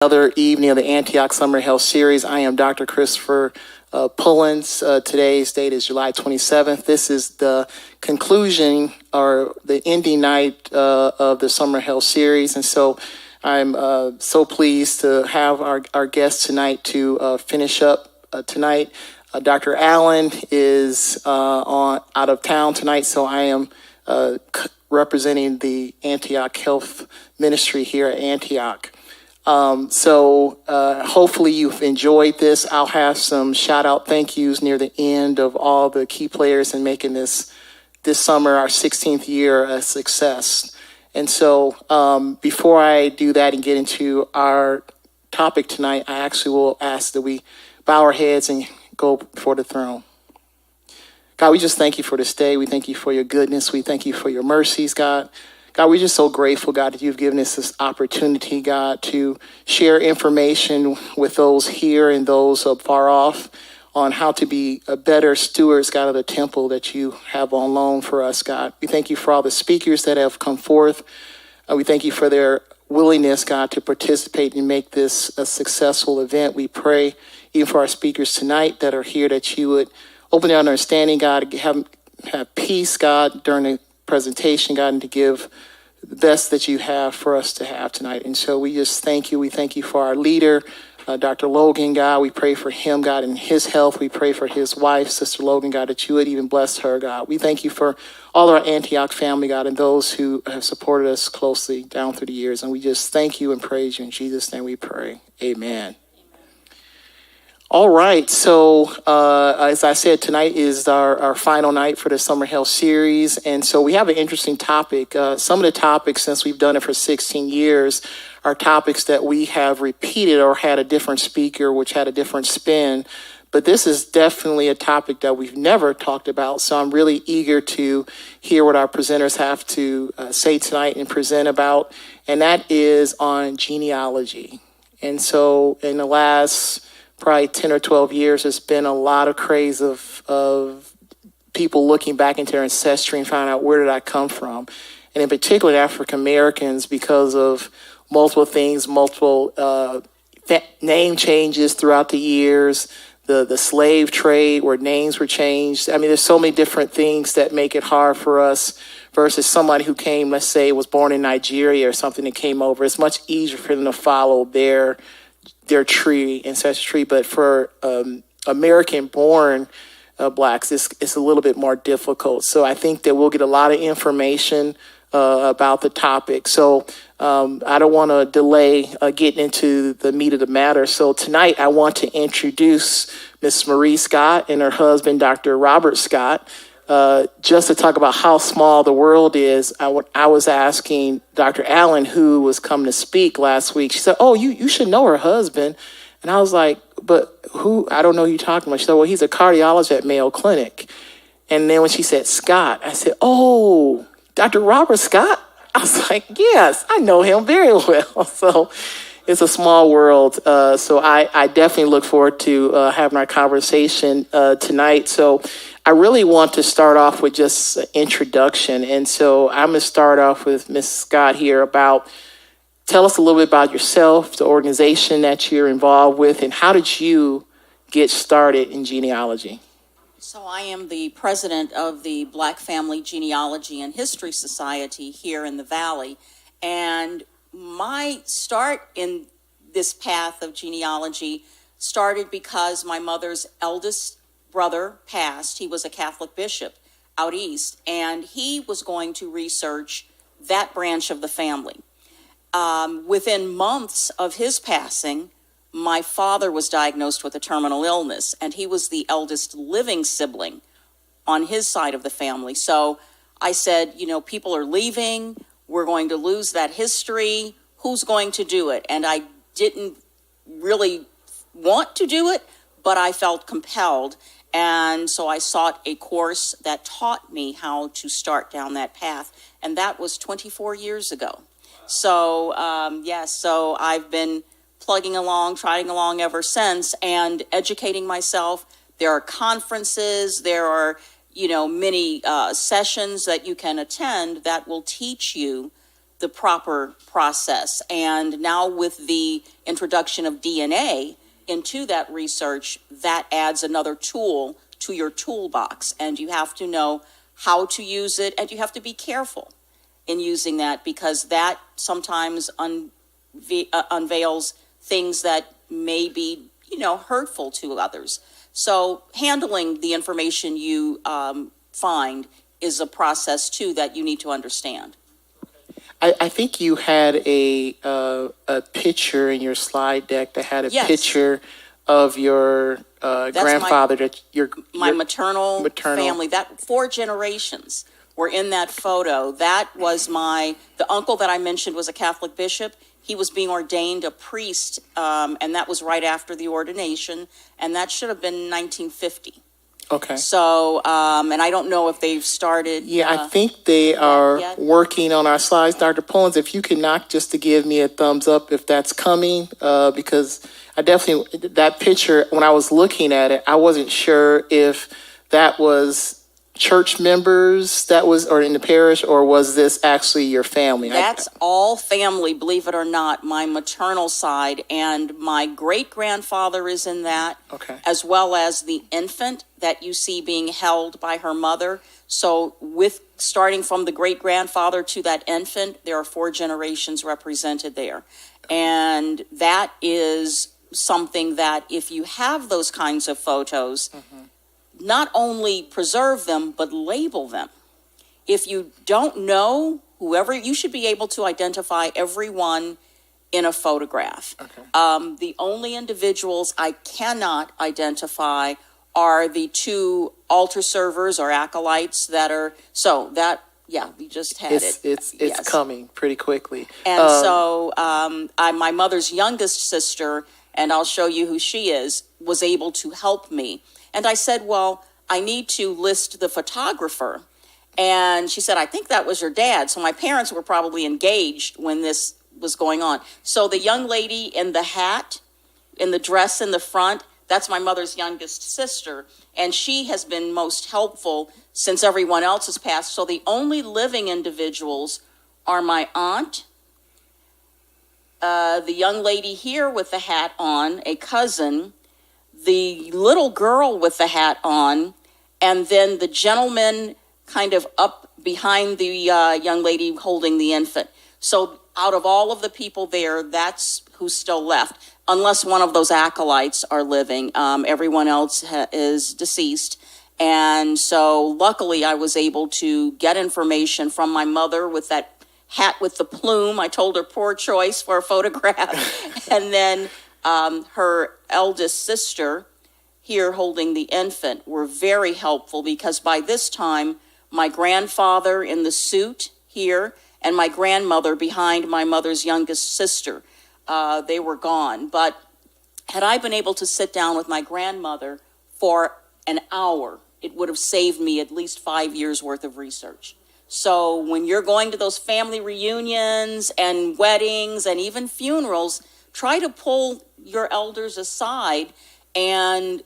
Another evening of the Antioch Summer Health Series. I am Dr. Christopher Pullins. Today's date is July 27th. This is the conclusion or the ending night of the Summer Health Series. And so I'm so pleased to have our guest tonight to finish up tonight. Dr. Allen is out of town tonight, so I am representing the Antioch Health Ministry here at Antioch. Hopefully you've enjoyed this. I'll have some shout out thank yous near the end of all the key players in making this summer, our 16th year, a success. And so before I do that and get into our topic tonight, I actually will ask that we bow our heads and go before the throne. God, we just thank you for this day. We thank you for your goodness. We thank you for your mercies, God. God, we're just so grateful, God, that you've given us this opportunity, God, to share information with those here and those far off on how to be a better stewards, God, of the temple that you have on loan for us, God. We thank you for all the speakers that have come forth. We thank you for their willingness, God, to participate and make this a successful event. We pray, even for our speakers tonight that are here, that you would open their understanding, God, have peace, God, during the presentation, God, and to give the best that you have for us to have tonight. And so we just thank you. We thank you for our leader, Dr. Logan, God. We pray for him, God, and his health. We pray for his wife, Sister Logan, God, that you would even bless her, God. We thank you for all our Antioch family, God, and those who have supported us closely down through the years. And we just thank you and praise you. In Jesus' name we pray. Amen. All right, so as I said, tonight is our final night for the Summer Health Series, and so we have an interesting topic. Some of the topics, since we've done it for 16 years, are topics that we have repeated or had a different speaker, which had a different spin, but this is definitely a topic that we've never talked about, so I'm really eager to hear what our presenters have to say tonight and present about, and that is on genealogy. And so in the last probably 10 or 12 years, there's been a lot of craze of people looking back into their ancestry and finding out, where did I come from? And in particular, African Americans, because of multiple things, multiple name changes throughout the years, the slave trade where names were changed. I mean, there's so many different things that make it hard for us versus somebody who came, let's say, was born in Nigeria or something that came over. It's much easier for them to follow their tree, ancestral tree, but for American-born blacks, it's a little bit more difficult. So I think that we'll get a lot of information about the topic. So I don't want to delay getting into the meat of the matter. So tonight I want to introduce Miss Marie Scott and her husband, Dr. Robert Scott. Just to talk about how small the world is, I was asking Dr. Allen, who was coming to speak last week. She said, oh, you should know her husband. And I was like, but who? I don't know who you're talking about. She said, well, he's a cardiologist at Mayo Clinic. And then when she said Scott, I said, oh, Dr. Robert Scott? I was like, yes, I know him very well. So it's a small world. So I definitely look forward to having our conversation tonight. So I really want to start off with just an introduction. And so I'm going to start off with Ms. Scott here tell us a little bit about yourself, the organization that you're involved with, and how did you get started in genealogy? So I am the president of the Black Family Genealogy and History Society here in the Valley. And my start in this path of genealogy started because my mother's eldest brother passed. He was a Catholic bishop out east, and he was going to research that branch of the family. Within months of his passing, my father was diagnosed with a terminal illness, and he was the eldest living sibling on his side of the family. So I said, people are leaving. We're going to lose that history. Who's going to do it? And I didn't really want to do it, but I felt compelled. And so I sought a course that taught me how to start down that path. And that was 24 years ago. So, so I've been plugging along, trying along ever since, and educating myself. There are conferences, there are, many sessions that you can attend that will teach you the proper process. And now with the introduction of DNA into that research, that adds another tool to your toolbox. And you have to know how to use it, and you have to be careful in using that, because that sometimes unveils things that may be, hurtful to others. So handling the information you find is a process too that you need to understand. I think you had a picture in your slide deck that had a Yes. picture of your grandfather, My maternal family. That 4 generations were in that photo. That was the uncle that I mentioned was a Catholic bishop. He was being ordained a priest, and that was right after the ordination, and that should have been 1950. Okay. So, and I don't know if they've started. Yeah, I think they are yet. working on our slides. Dr. Pullins, if you can knock just to give me a thumbs up if that's coming, because I definitely, that picture, when I was looking at it, I wasn't sure if that was church members or in the parish, or was this actually your family? That's all family, believe it or not, my maternal side, and my great-grandfather is in that, Okay. as well as the infant that you see being held by her mother. So with starting from the great-grandfather to that infant, there are 4 generations represented there. And that is something that if you have those kinds of photos, not only preserve them, but label them. If you don't know whoever, you should be able to identify everyone in a photograph. Okay. The only individuals I cannot identify are the 2 altar servers or acolytes that are, we just had it. It's Yes. coming pretty quickly. And my mother's youngest sister, and I'll show you who she is, was able to help me. And I said, well, I need to list the photographer. And she said, I think that was your dad. So my parents were probably engaged when this was going on. So the young lady in the hat, in the dress in the front, that's my mother's youngest sister. And she has been most helpful since everyone else has passed. So the only living individuals are my aunt, the young lady here with the hat on, a cousin, the little girl with the hat on, and then the gentleman kind of up behind the young lady holding the infant. So out of all of the people there, that's who's still left, unless one of those acolytes are living. Everyone else is deceased. And so luckily I was able to get information from my mother with that hat with the plume. I told her poor choice for a photograph. And then her eldest sister here holding the infant were very helpful, because by this time, my grandfather in the suit here and my grandmother behind my mother's youngest sister, they were gone. But had I been able to sit down with my grandmother for an hour, it would have saved me at least 5 years worth of research. So when you're going to those family reunions and weddings and even funerals, try to pull your elders aside and,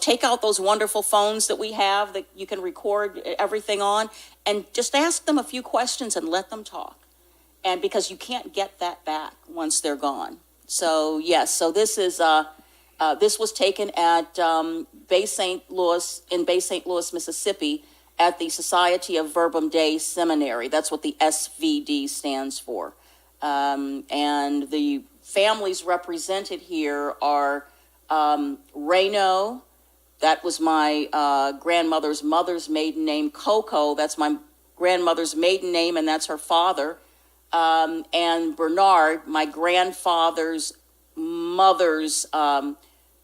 take out those wonderful phones that we have that you can record everything on, and just ask them a few questions and let them talk. And because you can't get that back once they're gone. So yes, so this is this was taken at Bay St. Louis, Mississippi, at the Society of Verbum Dei Seminary. That's what the SVD stands for. And the families represented here are Reno, that was my grandmother's mother's maiden name. Coco, that's my grandmother's maiden name, and that's her father. And Bernard, my grandfather's mother's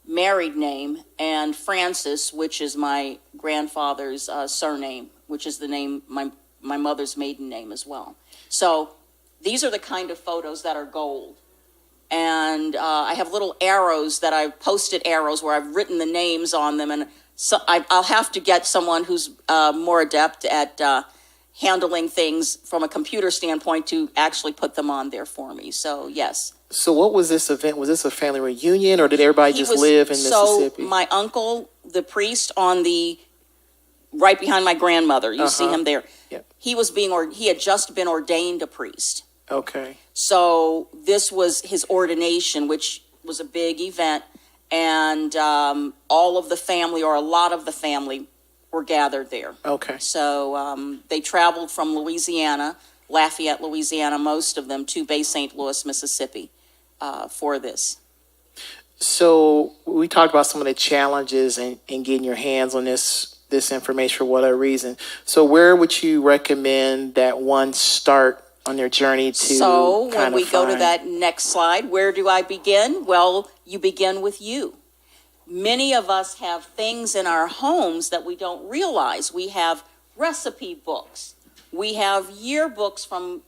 married name, and Francis, which is my grandfather's surname, which is the name, my mother's maiden name as well. So these are the kind of photos that are gold. And I have little arrows that I've posted arrows where I've written the names on them. And so I'll have to get someone who's more adept at handling things from a computer standpoint to actually put them on there for me. So, yes. So what was this event? Was this a family reunion, or did everybody just live in Mississippi? So my uncle, the priest right behind my grandmother, you see him there. Yep. He had just been ordained a priest. Okay. So this was his ordination, which was a big event, and all of the family, or a lot of the family, were gathered there. Okay. So they traveled from Louisiana, Lafayette, Louisiana, most of them, to Bay St. Louis, Mississippi, for this. So we talked about some of the challenges in getting your hands on this information for whatever reason. So where would you recommend that one start on their journey to? So when we go to that next slide, where do I begin? Well, you begin with you. Many of us have things in our homes that we don't realize. We have recipe books. We have yearbooks from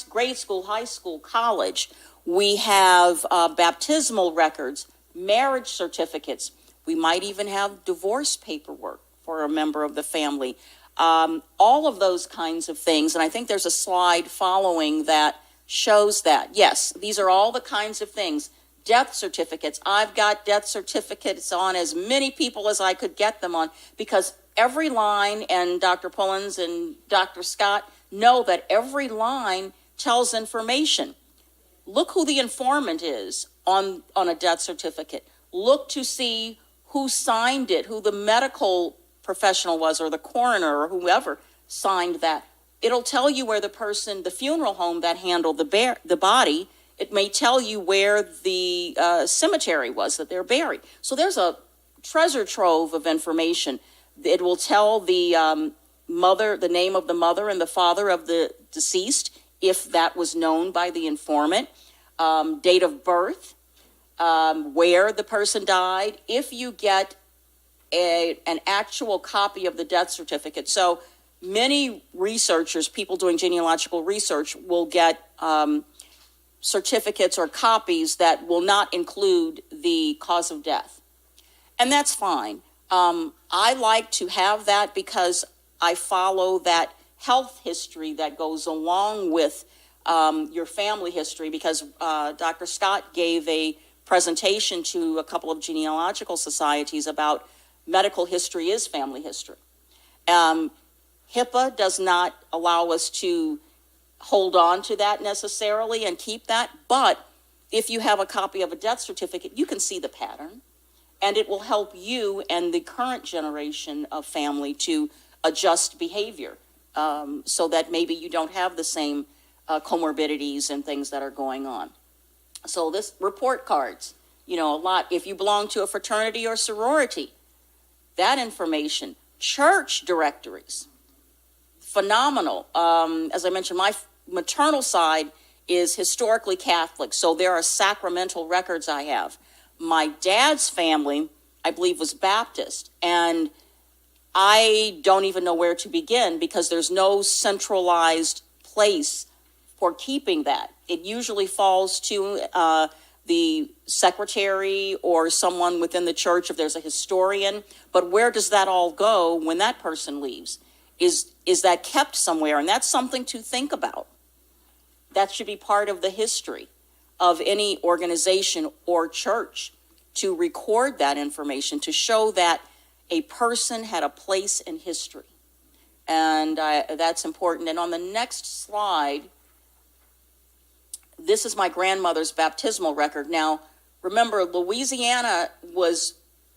grade school, high school, college. We have baptismal records, marriage certificates. We might even have divorce paperwork for a member of the family. All of those kinds of things. And I think there's a slide following that shows that. Yes, these are all the kinds of things. Death certificates. I've got death certificates on as many people as I could get them on, because every line, and Dr. Pullins and Dr. Scott know that every line tells information. Look who the informant is on a death certificate. Look to see who signed it, who the medical professional was, or the coroner, or whoever signed that. It'll tell you where the funeral home that handled the body, it may tell you where the cemetery was that they're buried. So there's a treasure trove of information. It will tell the mother, the name of the mother and the father of the deceased, if that was known by the informant, date of birth, where the person died, if you get an actual copy of the death certificate. So many researchers, people doing genealogical research, will get certificates or copies that will not include the cause of death. And that's fine. I like to have that because I follow that health history that goes along with your family history, because Dr. Scott gave a presentation to a couple of genealogical societies about medical history is family history. HIPAA does not allow us to hold on to that necessarily and keep that, but if you have a copy of a death certificate, you can see the pattern, and it will help you and the current generation of family to adjust behavior, so that maybe you don't have the same comorbidities and things that are going on. So this report cards, a lot, if you belong to a fraternity or sorority, that information, church directories, phenomenal. As I mentioned, my maternal side is historically Catholic, so there are sacramental records I have. My dad's family, I believe, was Baptist, and I don't even know where to begin because there's no centralized place for keeping that. It usually falls to the secretary or someone within the church if there's a historian. But where does that all go when that person leaves? Is that kept somewhere? And that's something to think about. That should be part of the history of any organization or church, to record that information, to show that a person had a place in history. And that's important. And on the next slide, this is my grandmother's baptismal record. Now, remember, Louisiana was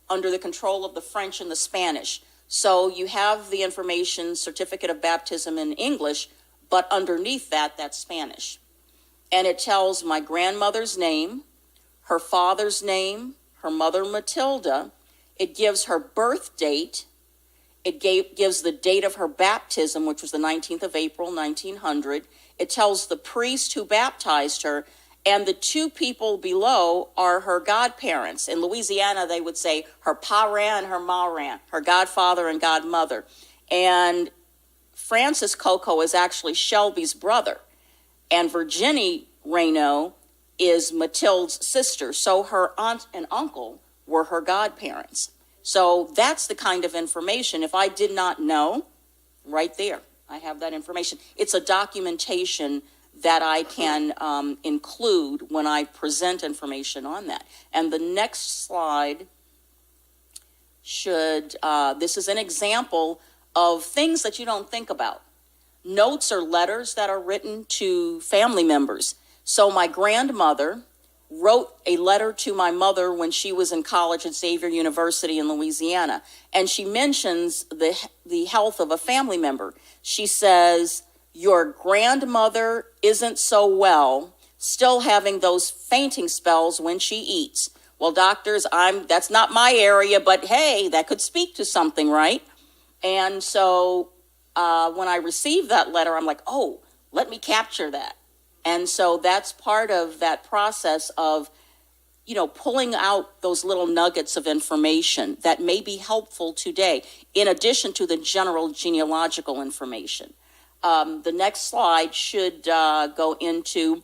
under the control of the French and the Spanish. So you have the information, certificate of baptism in English, but underneath that, that's Spanish. And it tells my grandmother's name, her father's name, her mother Matilda. It gives her birth date. It gives the date of her baptism, which was the 19th of April, 1900. It tells the priest who baptized her, and the two people below are her godparents. In Louisiana, they would say her parent and her marant, her godfather and godmother. And Francis Coco is actually Shelby's brother, and Virginie Raynaud is Matilde's sister. So her aunt and uncle were her godparents. So that's the kind of information. If I did not know, right there, I have that information. It's a documentation that I can include when I present information on that. And the next slide should, this is an example of things that you don't think about. notes or letters that are written to family members. So my grandmother wrote a letter to my mother when she was in college at Xavier University in Louisiana, and she mentions the health of a family member. She says, "Your grandmother isn't so well, still having those fainting spells when she eats." Well, doctors, that's not my area, but hey, that could speak to something, right? And so when I received that letter, I'm like, oh, let me capture that. And so that's part of that process of, pulling out those little nuggets of information that may be helpful today, in addition to the general genealogical information. The next slide should go into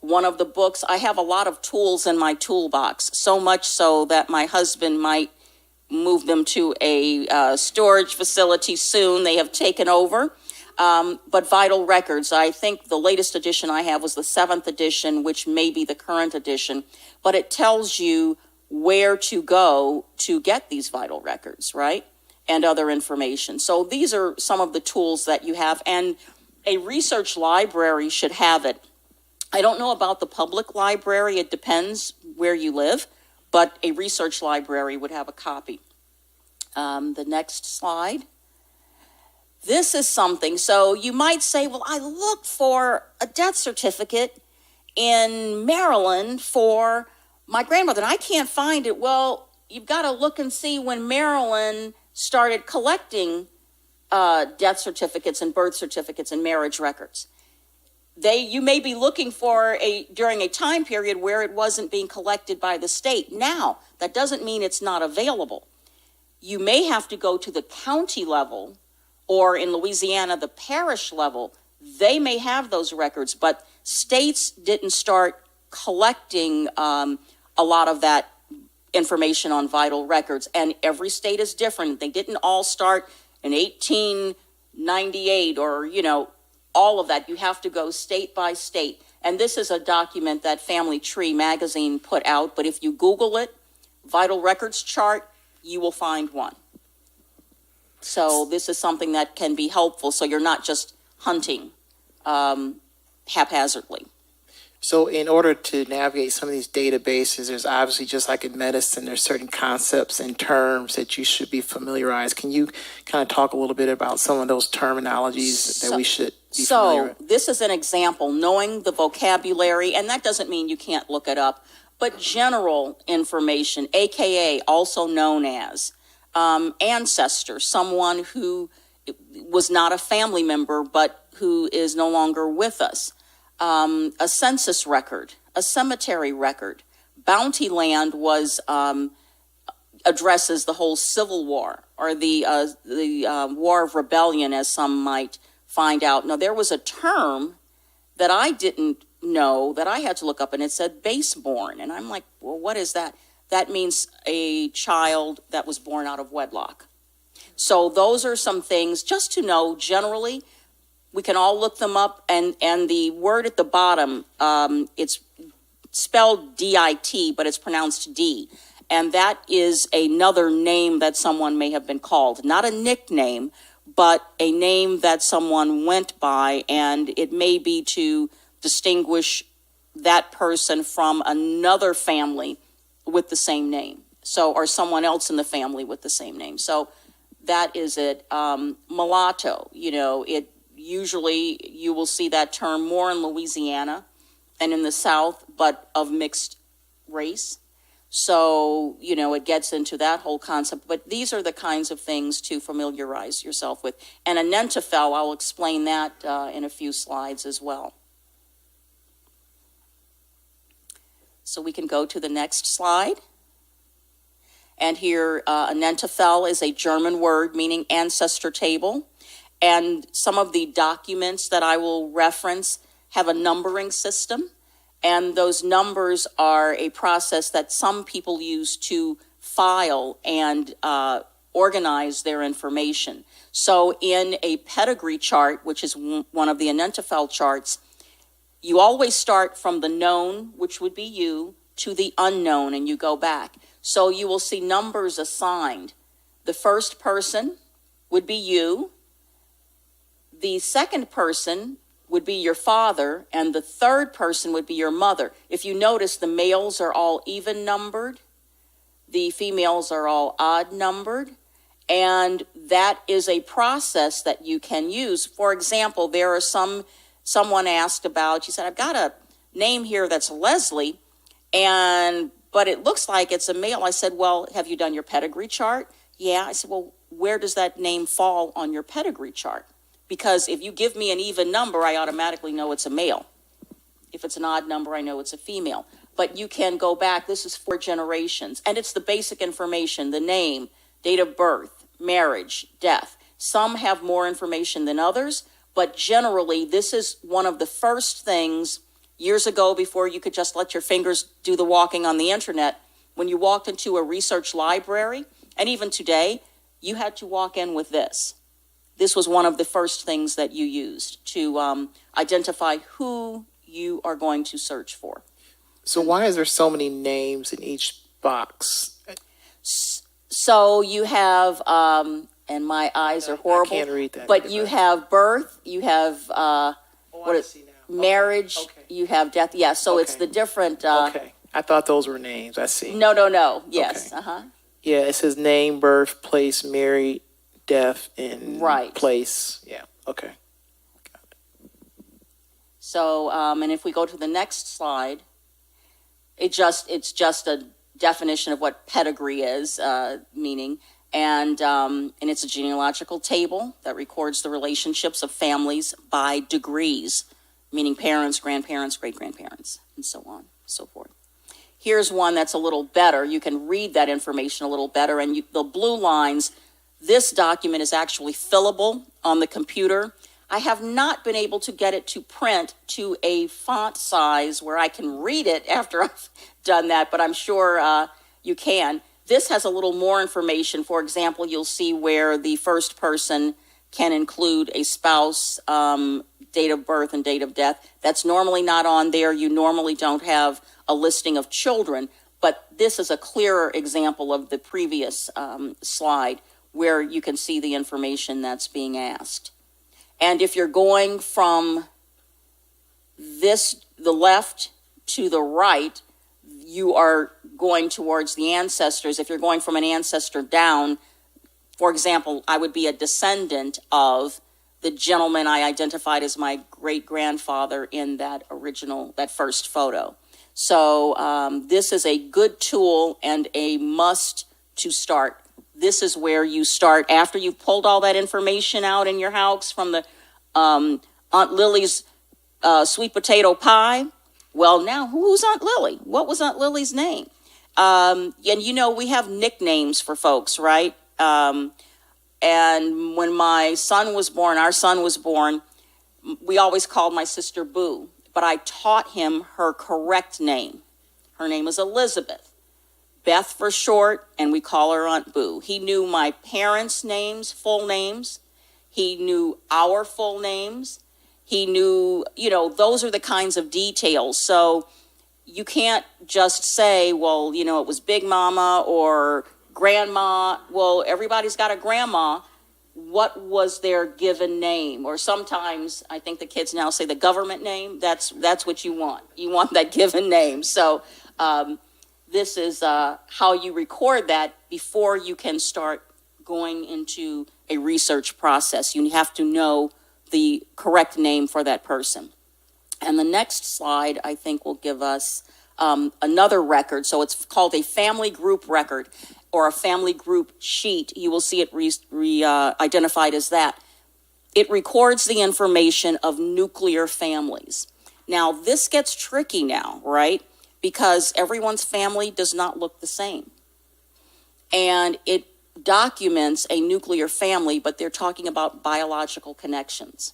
one of the books. I have a lot of tools in my toolbox, so much so that my husband might move them to a storage facility soon. They have taken over. But Vital Records, I think the latest edition I have was the 7th edition, which may be the current edition, but it tells you where to go to get these vital records, right? And other information. So these are some of the tools that you have, and a research library should have it. I don't know about the public library, it depends where you live, but a research library would have a copy. The next slide. This is something, so you might say, well, I looked for a death certificate in Maryland for my grandmother, and I can't find it. Well, you've got to look and see when Maryland started collecting death certificates and birth certificates and marriage records. You may be looking for during a time period where it wasn't being collected by the state. Now, that doesn't mean it's not available. You may have to go to the county level, or in Louisiana, the parish level. They may have those records, but states didn't start collecting a lot of that information on vital records, and every state is different. They didn't all start in 1898 or, all of that. You have to go state by state. And this is a document that Family Tree magazine put out, but if you Google it, vital records chart, you will find one. So this is something that can be helpful, so you're not just hunting haphazardly. So in order to navigate some of these databases, there's obviously, just like in medicine, there's certain concepts and terms that you should be familiarized. Can you kind of talk a little bit about some of those terminologies that we should be familiar with? So this is an example, knowing the vocabulary, and that doesn't mean you can't look it up, but general information, AKA, also known as ancestor, someone who was not a family member but who is no longer with us. A census record, a cemetery record. Bounty land was addresses the whole Civil War, or the War of Rebellion, as some might find out. Now, there was a term that I didn't know that I had to look up, and it said baseborn, and I'm like, well, what is that? That means a child that was born out of wedlock. So those are some things just to know generally. We can all look them up, and the word at the bottom, it's spelled D-I-T, but it's pronounced D. And that is another name that someone may have been called. Not a nickname, but a name that someone went by, and it may be to distinguish that person from another family with the same name. So, or someone else in the family with the same name. So that is it. Mulatto, it usually you will see that term more in Louisiana and in the South, but of mixed race. So, it gets into that whole concept. But these are the kinds of things to familiarize yourself with. And Anentophel, I'll explain that in a few slides as well. So we can go to the next slide. And here, Anentophel is a German word meaning ancestor table. And some of the documents that I will reference have a numbering system. And those numbers are a process that some people use to file and organize their information. So in a pedigree chart, which is one of the Anentophel charts, you always start from the known, which would be you, to the unknown, and you go back. So you will see numbers assigned. The first person would be you. The second person would be your father, and the third person would be your mother. If you notice, the males are all even numbered, the females are all odd numbered, and that is a process that you can use. For example, there are someone asked about, she said, I've got a name here that's Leslie, but it looks like it's a male. I said, well, have you done your pedigree chart? Yeah. I said, well, where does that name fall on your pedigree chart? Because if you give me an even number, I automatically know it's a male. If it's an odd number, I know it's a female. But you can go back, this is 4 generations, and it's the basic information, the name, date of birth, marriage, death. Some have more information than others, but generally this is one of the first things years ago, before you could just let your fingers do the walking on the internet. When you walked into a research library, and even today, you had to walk in with this. This was one of the first things that you used to identify who you are going to search for. So why is there so many names in each box? So you have, and my eyes are horrible. I can't read that. But you have birth, you have marriage, Okay. you have death. Yeah, so it's Okay. the different. Okay. I thought those were names. I see. No. Yes. Okay. Yeah, it says name, birth, place, married, death, and Right. place. Yeah. Okay. Got it. So, and if we go to the next slide, it's just a definition of what pedigree is, meaning, and it's a genealogical table that records the relationships of families by degrees, meaning parents, grandparents, great-grandparents, and so on, so forth. Here's one that's a little better. You can read that information a little better, and the blue lines, this document is actually fillable on the computer. I have not been able to get it to print to a font size where I can read it after I've done that, but I'm sure you can. This has a little more information. For example, you'll see where the first person can include a spouse, date of birth and date of death. That's normally not on there. You normally don't have a listing of children, but this is a clearer example of the previous slide where you can see the information that's being asked. And if you're going from the left to the right, you are going towards the ancestors. If you're going from an ancestor down, for example, I would be a descendant of the gentleman I identified as my great-grandfather in that first photo. So this is a good tool and a must to start. This is where you start after you've pulled all that information out in your house from the Aunt Lily's sweet potato pie. Well, now who's Aunt Lily? What was Aunt Lily's name? And we have nicknames for folks, right? And when our son was born, we always called my sister Boo, but I taught him her correct name. Her name is Elizabeth. Beth for short, and we call her Aunt Boo. He knew my parents' names, full names. He knew our full names. He knew, those are the kinds of details. So you can't just say, well, it was Big Mama or Grandma. Well, everybody's got a grandma. What was their given name? Or sometimes I think the kids now say the government name. That's what you want. You want that given name. So this is how you record that before you can start going into a research process. You have to know the correct name for that person. And the next slide, I think, will give us another record. So it's called a family group record or a family group sheet. You will see it identified as that. It records the information of nuclear families. Now, this gets tricky now, right? Because everyone's family does not look the same. And it documents a nuclear family, but they're talking about biological connections.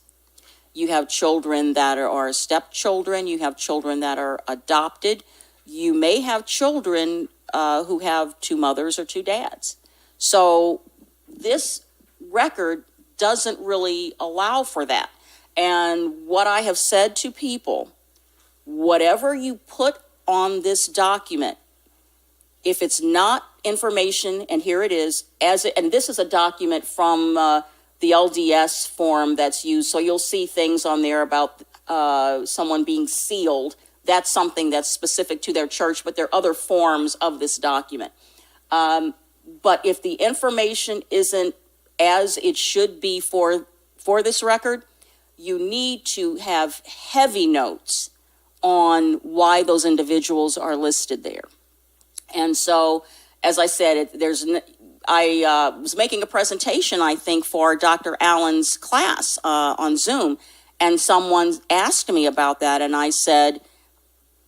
You have children that are stepchildren. You have children that are adopted. You may have children who have 2 mothers or 2 dads. So this record doesn't really allow for that. And what I have said to people, whatever you put on this document, if it's not information, and here it is, and this is a document from the LDS form that's used. So you'll see things on there about someone being sealed. That's something that's specific to their church, but there are other forms of this document. But if the information isn't as it should be for this record, you need to have heavy notes on why those individuals are listed there. And so, as I said, I was making a presentation, I think, for Dr. Allen's class on Zoom, and someone asked me about that, and I said,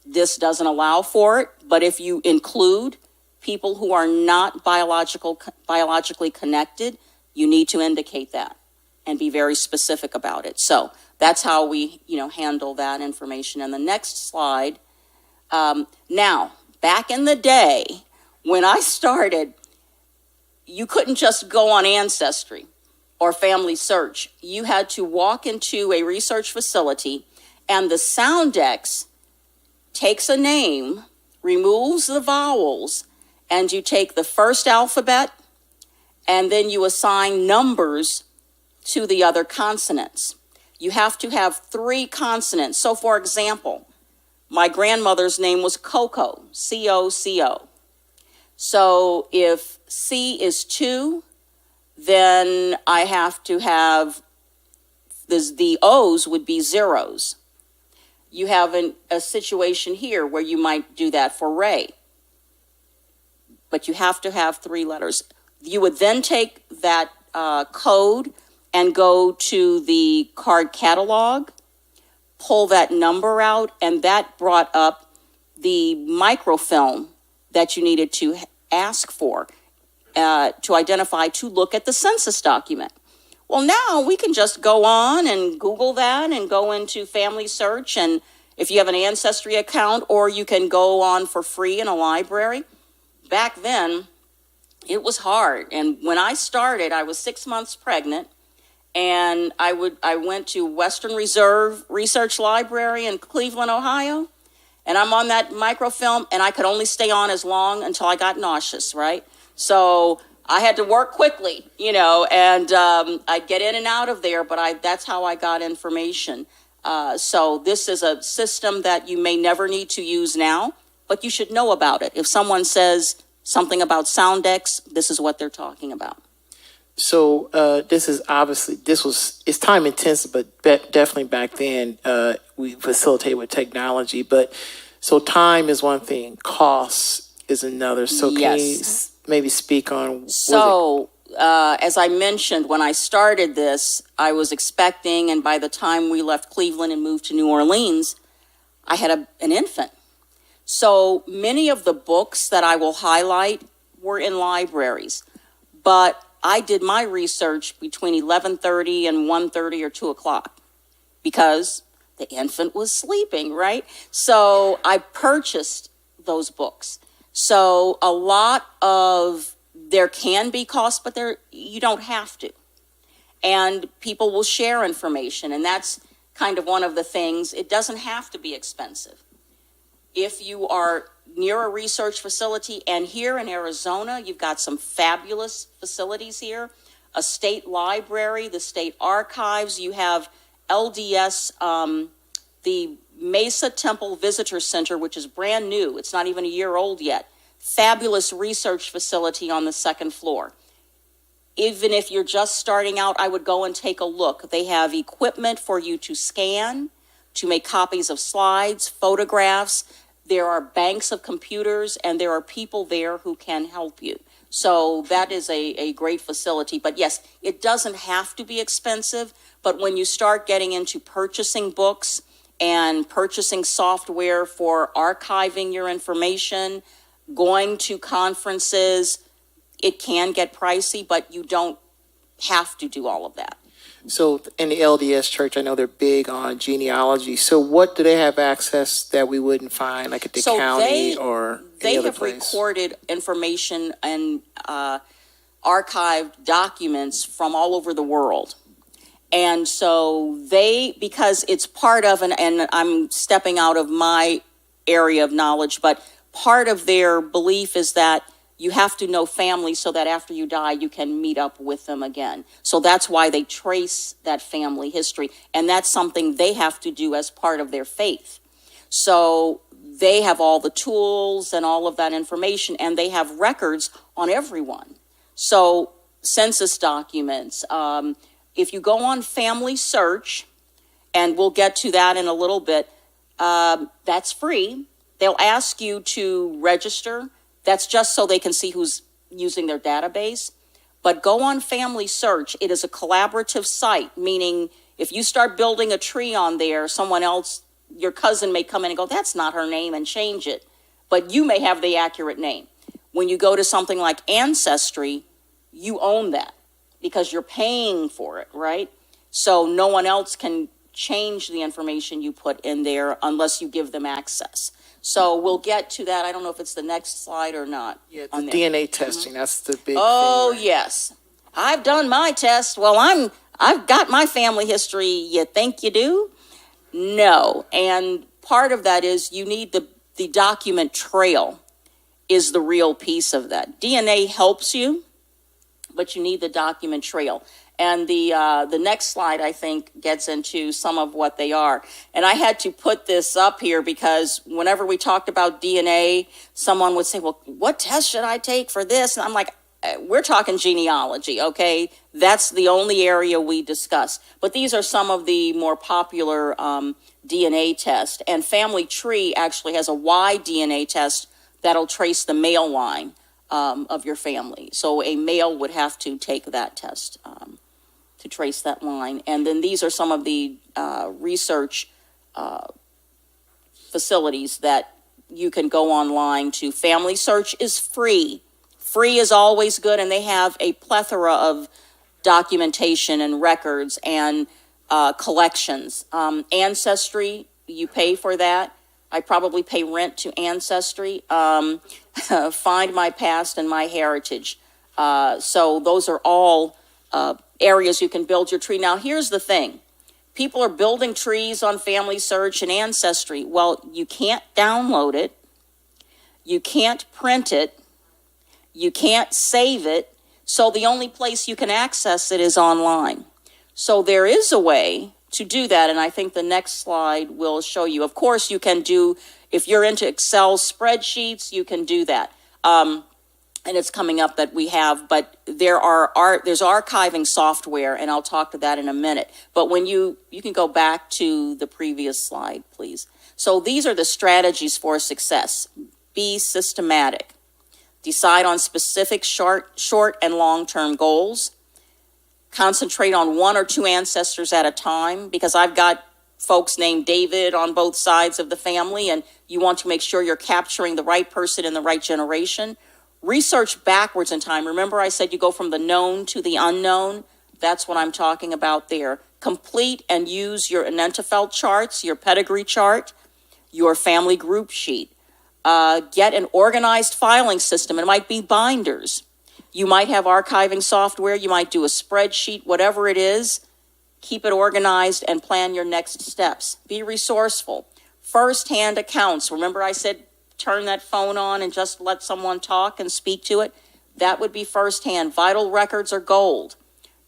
this doesn't allow for it, but if you include people who are not biologically connected, you need to indicate that and be very specific about it. So that's how we, handle that information. And the next slide. Now, back in the day when I started, you couldn't just go on Ancestry or Family Search. You had to walk into a research facility, and the Soundex takes a name, removes the vowels, and you take the first alphabet, and then you assign numbers to the other consonants. You have to have 3 consonants. So, for example, my grandmother's name was Coco, C-O-C-O. So if C is 2, then I have to have, the O's would be zeros. You have a situation here where you might do that for Ray. But you have to have 3 letters. You would then take that code and go to the card catalog, pull that number out, and that brought up the microfilm that you needed to ask for to identify, to look at the census document. Well, now we can just go on and Google that and go into Family Search, and if you have an Ancestry account, or you can go on for free in a library. Back then, it was hard. And when I started, I was 6 months pregnant, and I went to Western Reserve Research Library in Cleveland, Ohio, and I'm on that microfilm, and I could only stay on as long until I got nauseous, right? So I had to work quickly, and I'd get in and out of there, but that's how I got information. So this is a system that you may never need to use now, but you should know about it. If someone says something about Soundex, this is what they're talking about. So it's time intensive, but definitely back then we facilitated with technology. But so time is one thing, cost is another. So can you maybe speak on? So as I mentioned, when I started this, I was expecting, and by the time we left Cleveland and moved to New Orleans, I had an infant. So many of the books that I will highlight were in libraries, but I did my research between 11:30 and 1:30 or 2 o'clock because the infant was sleeping, right? So I purchased those books. So a lot of, there can be costs, but you don't have to. And people will share information, and that's kind of one of the things. It doesn't have to be expensive. If you are near a research facility, and here in Arizona, you've got some fabulous facilities here, a state library, the state archives, you have LDS, the Mesa Temple Visitor Center, which is brand new. It's not even a year old yet. Fabulous research facility on the 2nd floor. Even if you're just starting out, I would go and take a look. They have equipment for you to scan, to make copies of slides, photographs. There are banks of computers, and there are people there who can help you. So that is a great facility. But yes, it doesn't have to be expensive. But when you start getting into purchasing books and purchasing software for archiving your information, going to conferences, it can get pricey, but you don't have to do all of that. So in the LDS church, I know they're big on genealogy. So what do they have access that we wouldn't find, like at the county or any other place? They have recorded information and archived documents from all over the world. And so because it's part of, and I'm stepping out of my area of knowledge, but part of their belief is that you have to know family so that after you die, you can meet up with them again. So that's why they trace that family history. And that's something they have to do as part of their faith. So they have all the tools and all of that information, and they have records on everyone. So census documents, if you go on Family Search, and we'll get to that in a little bit, that's free. They'll ask you to register. That's just so they can see who's using their database. But go on Family Search. It is a collaborative site, meaning if you start building a tree on there, someone else, your cousin may come in and go, that's not her name, and change it. But you may have the accurate name. When you go to something like Ancestry, you own that because you're paying for it, right? So no one else can change the information you put in there unless you give them access. So we'll get to that. I don't know if it's the next slide or not. Yeah, the DNA testing, that's the big Oh, thing. Right? yes. I've done my test. Well, I've got my family history. You think you do? No. And part of that is you need the document trail is the real piece of that. DNA helps you, but you need the document trail. And the next slide, I think, gets into some of what they are. And I had to put this up here because whenever we talked about DNA, someone would say, well, what test should I take for this? And I'm like, we're talking genealogy, okay? That's the only area we discuss. But these are some of the more popular DNA tests. And Family Tree actually has a Y DNA test that'll trace the male line of your family. So a male would have to take that test to trace that line. And then these are some of the research facilities that you can go online to. Family Search is free. Free is always good, and they have a plethora of documentation and records and collections. Ancestry, you pay for that. I probably pay rent to Ancestry. Find My Past and My Heritage. So those are all areas you can build your tree. Now, here's the thing. People are building trees on Family Search and Ancestry. Well, you can't download it. You can't print it. You can't save it. So the only place you can access it is online. So there is a way to do that, and I think the next slide will show you. Of course, you can do, if you're into Excel spreadsheets, you can do that. And it's coming up that we have, but there's archiving software, and I'll talk to that in a minute. But when you can go back to the previous slide, please. So these are the strategies for success. Be systematic. Decide on specific short and long-term goals. Concentrate on one or two ancestors at a time, because I've got folks named David on both sides of the family, and you want to make sure you're capturing the right person in the right generation. Research backwards in time. Remember I said you go from the known to the unknown? That's what I'm talking about there. Complete and use your Identifeld charts, your pedigree chart, your family group sheet. Get an organized filing system. It might be binders. You might have archiving software. You might do a spreadsheet, whatever it is. Keep it organized and plan your next steps. Be resourceful. First-hand accounts. Remember I said turn that phone on and just let someone talk and speak to it? That would be first-hand. Vital records are gold.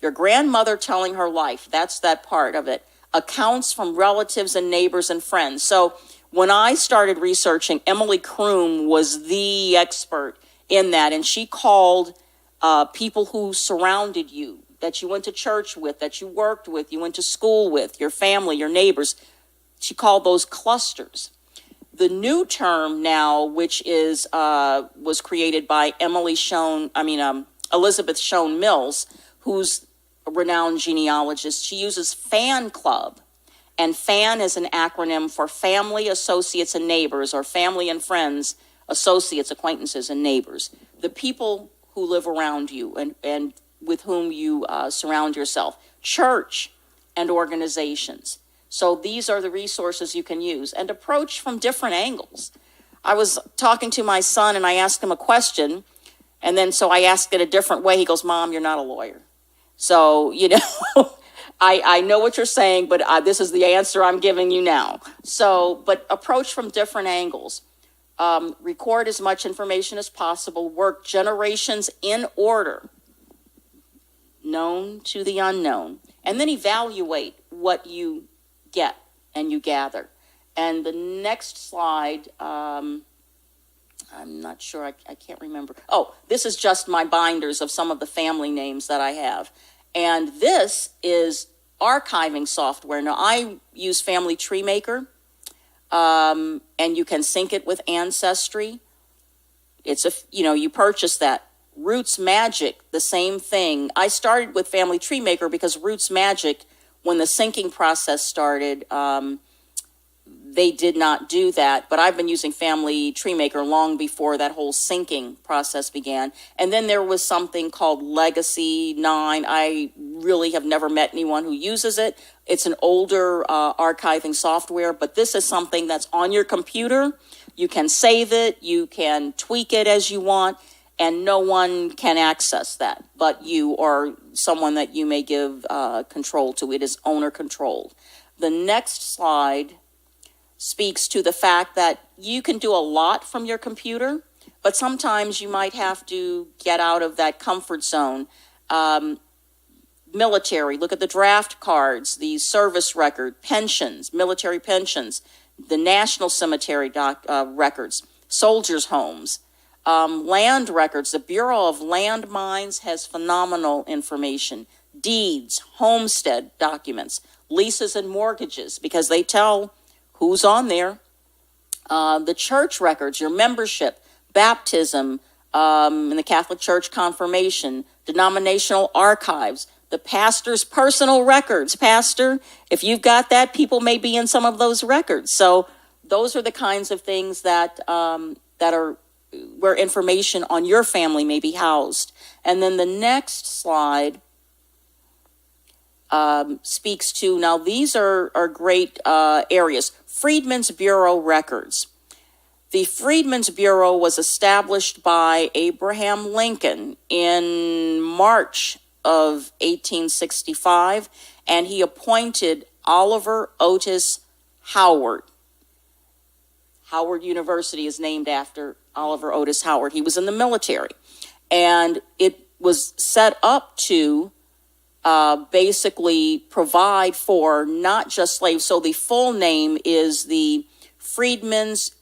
Your grandmother telling her life. That's that part of it. Accounts from relatives and neighbors and friends. So when I started researching, Emily Kroom was the expert in that, and she called people who surrounded you, that you went to church with, that you worked with, you went to school with, your family, your neighbors. She called those clusters. The new term now, which is was created by Elizabeth Schoen Mills, who's a renowned genealogist. She uses FAN Club. And FAN is an acronym for Family, Associates, and Neighbors, or Family and Friends, Associates, Acquaintances, and Neighbors. The people who live around you and with whom you surround yourself. Church and organizations. So these are the resources you can use and approach from different angles. I was talking to my son and I asked him a question, and then so I asked it a different way. He goes, Mom, you're not a lawyer. So, I know what you're saying, but this is the answer I'm giving you now. So, but approach from different angles. Record as much information as possible. Work generations in order, known to the unknown, and then evaluate what you get and you gather. And the next slide, I'm not sure, I can't remember. Oh, this is just my binders of some of the family names that I have. And this is archiving software. Now, I use Family Tree Maker, and you can sync it with Ancestry. It's you purchase that. Roots Magic, the same thing. I started with Family Tree Maker because Roots Magic, when the syncing process started, they did not do that, but I've been using Family Tree Maker long before that whole syncing process began. And then there was something called Legacy 9. I really have never met anyone who uses it. It's an older archiving software, but this is something that's on your computer. You can save it, you can tweak it as you want, and no one can access that but you or someone that you may give control to. It is owner controlled. The next slide speaks to the fact that you can do a lot from your computer, but sometimes you might have to get out of that comfort zone. Military, look at the draft cards, the service record, pensions, military pensions, the National Cemetery records, soldiers' homes, land records. The Bureau of Land Mines has phenomenal information. Deeds, homestead documents, leases and mortgages, because they tell who's on there. The church records, your membership, baptism, in the Catholic Church, confirmation, denominational archives, the pastor's personal records. Pastor, if you've got that, people may be in some of those records. So those are the kinds of things that are where information on your family may be housed. And then the next slide speaks to, now these are great areas. Freedmen's Bureau records. The Freedmen's Bureau was established by Abraham Lincoln in March of 1865, and he appointed Oliver Otis Howard. Howard University is named after Oliver Otis Howard. He was in the military, and it was set up to basically provide for not just slaves. So the full name is the Freedmen's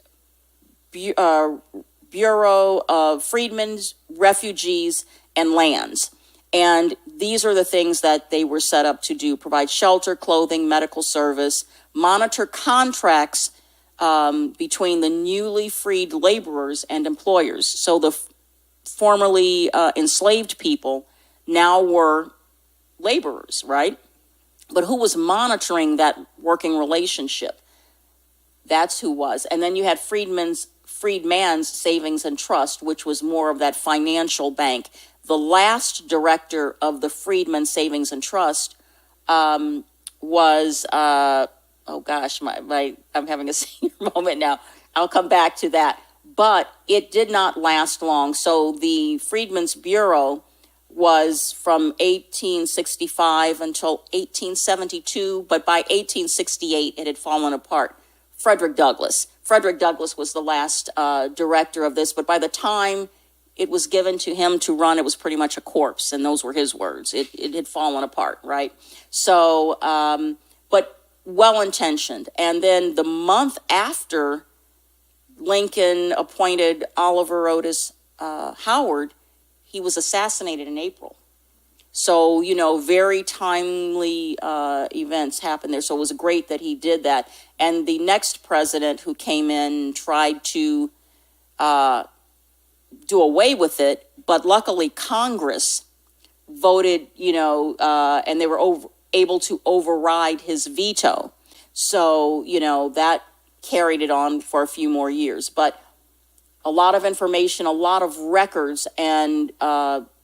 Bureau of Freedmen's, Refugees, and Lands. And these are the things that they were set up to do: provide shelter, clothing, medical service, monitor contracts between the newly freed laborers and employers. So the formerly enslaved people now were laborers, right? But who was monitoring that working relationship? That's who was. And then you had Freedman's Savings and Trust, which was more of that financial bank. The last director of the Freedman's Savings and Trust was, I'm having a senior moment now. I'll come back to that. But it did not last long. So the Freedmen's Bureau was from 1865 until 1872, but by 1868 it had fallen apart. Frederick Douglass was the last director of this, but by the time it was given to him to run, it was pretty much a corpse, and those were his words. It had fallen apart, right? So, but well-intentioned. And then the month after Lincoln appointed Oliver Otis Howard, he was assassinated in April. So, very timely events happened there. So it was great that he did that. And the next president who came in tried to do away with it, but luckily Congress voted, and they were able to override his veto. So, that carried it on for a few more years. But a lot of information, a lot of records and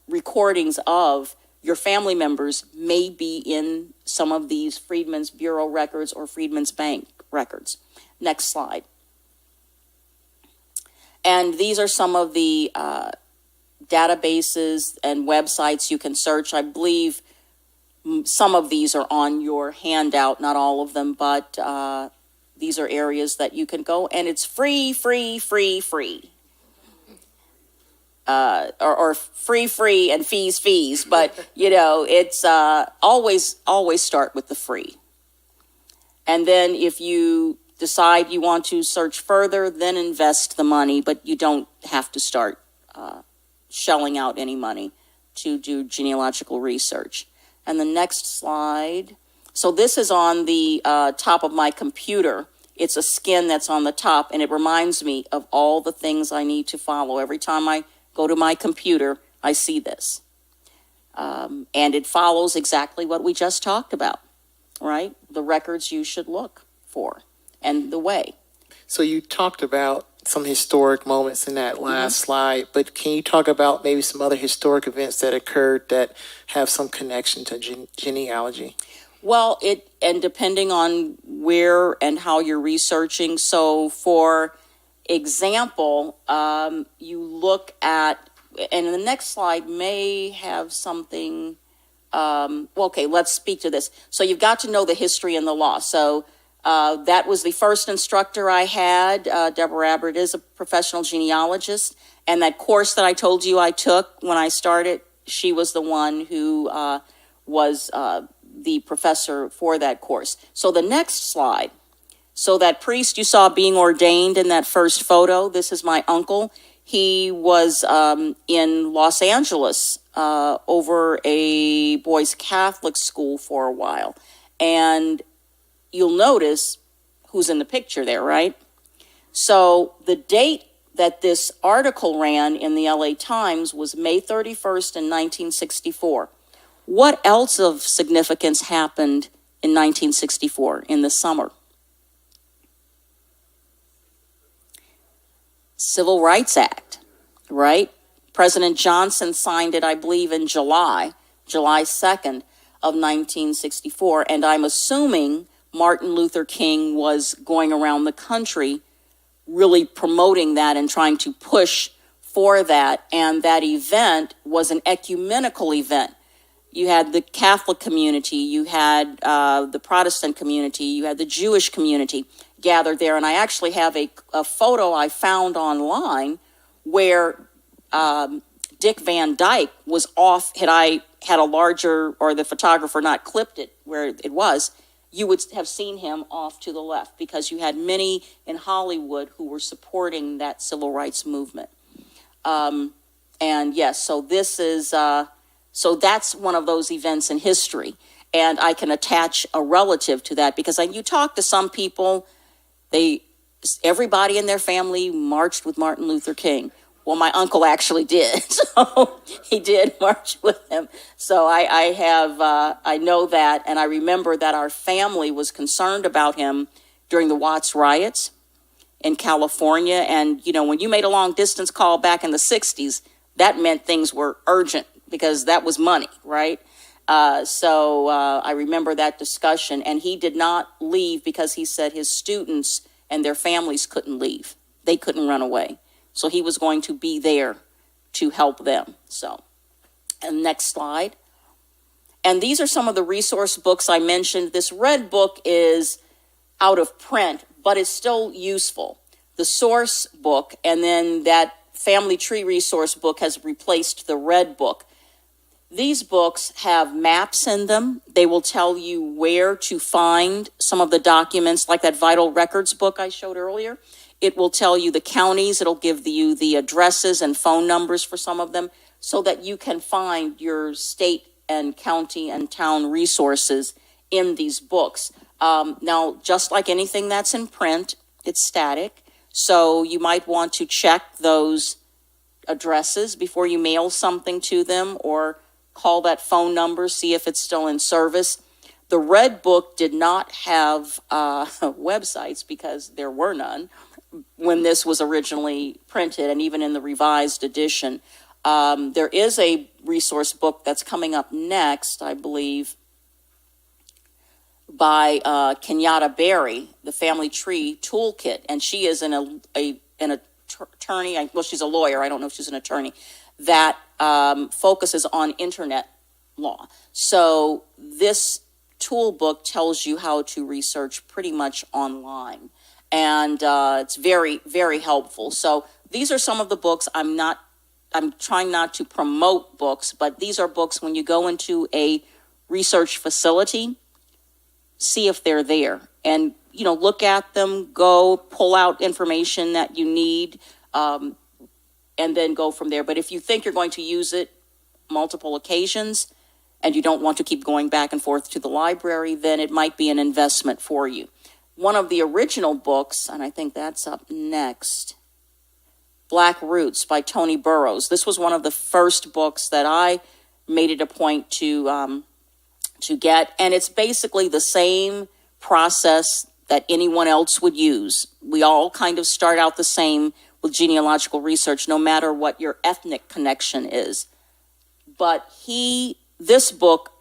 recordings of your family members may be in some of these Freedmen's Bureau records or Freedmen's Bank records. Next slide. And these are some of the databases and websites you can search. I believe some of these are on your handout, not all of them, but these are areas that you can go, and it's free. Or free and fees, but it's always start with the free. And then if you decide you want to search further, then invest the money, but you don't have to start shelling out any money to do genealogical research. And the next slide. So this is on the top of my computer. It's a skin that's on the top, and it reminds me of all the things I need to follow. Every time I go to my computer, I see this. And it follows exactly what we just talked about, right? The records you should look for and the way. So you talked about some historic moments in that last slide, but can you talk about maybe some other historic events that occurred that have some connection to genealogy? Well, and depending on where and how you're researching. So for example, you look at, and the next slide may have something, okay, let's speak to this. So you've got to know the history and the law. So that was the first instructor I had. Deborah Abbott is a professional genealogist, and that course that I told you I took when I started, she was the one who was the professor for that course. So the next slide. So that priest you saw being ordained in that first photo, this is my uncle. He was in Los Angeles over a boys' Catholic school for a while. And you'll notice who's in the picture there, right? So the date that this article ran in the LA Times was May 31st in 1964. What else of significance happened in 1964 in the summer? Civil Rights Act, right? President Johnson signed it, I believe, in July 2nd of 1964. And I'm assuming Martin Luther King was going around the country really promoting that and trying to push for that. And that event was an ecumenical event. You had the Catholic community, you had the Protestant community, you had the Jewish community gathered there. And I actually have a photo I found online where Dick Van Dyke was off. Had I had a larger, or the photographer not clipped it where it was, you would have seen him off to the left, because you had many in Hollywood who were supporting that civil rights movement. And yes, so this is, so that's one of those events in history. And I can attach a relative to that, because you talk to some people, everybody in their family marched with Martin Luther King. Well, my uncle actually did, so he did march with him. So I know that, and I remember that our family was concerned about him during the Watts riots in California. And, when you made a long distance call back in the 60s, that meant things were urgent, because that was money, right? So I remember that discussion, and he did not leave because he said his students and their families couldn't leave. They couldn't run away. So he was going to be there to help them. So, and next slide. And these are some of the resource books I mentioned. This red book is out of print, but it's still useful. The source book, and then that family tree resource book has replaced the red book. These books have maps in them. They will tell you where to find some of the documents, like that Vital Records book I showed earlier. It will tell you the counties. It'll give you the addresses and phone numbers for some of them, so that you can find your state and county and town resources in these books. Now, just like anything that's in print, it's static. So you might want to check those addresses before you mail something to them, or call that phone number, see if it's still in service. The red book did not have websites, because there were none when this was originally printed, and even in the revised edition. There is a resource book that's coming up next, I believe, by Kenyatta Berry, the Family Tree Toolkit, and she is an attorney. Well, she's a lawyer. I don't know if she's an attorney that focuses on internet law. So this tool book tells you how to research pretty much online. And it's very, very helpful. So these are some of the books. I'm trying not to promote books, but these are books when you go into a research facility, see if they're there. And, look at them, go pull out information that you need, and then go from there. But if you think you're going to use it multiple occasions and you don't want to keep going back and forth to the library, then it might be an investment for you. One of the original books, and I think that's up next, Black Roots by Tony Burroughs. This was one of the first books that I made it a point to get, and it's basically the same process that anyone else would use. We all kind of start out the same with genealogical research, no matter what your ethnic connection is. But this book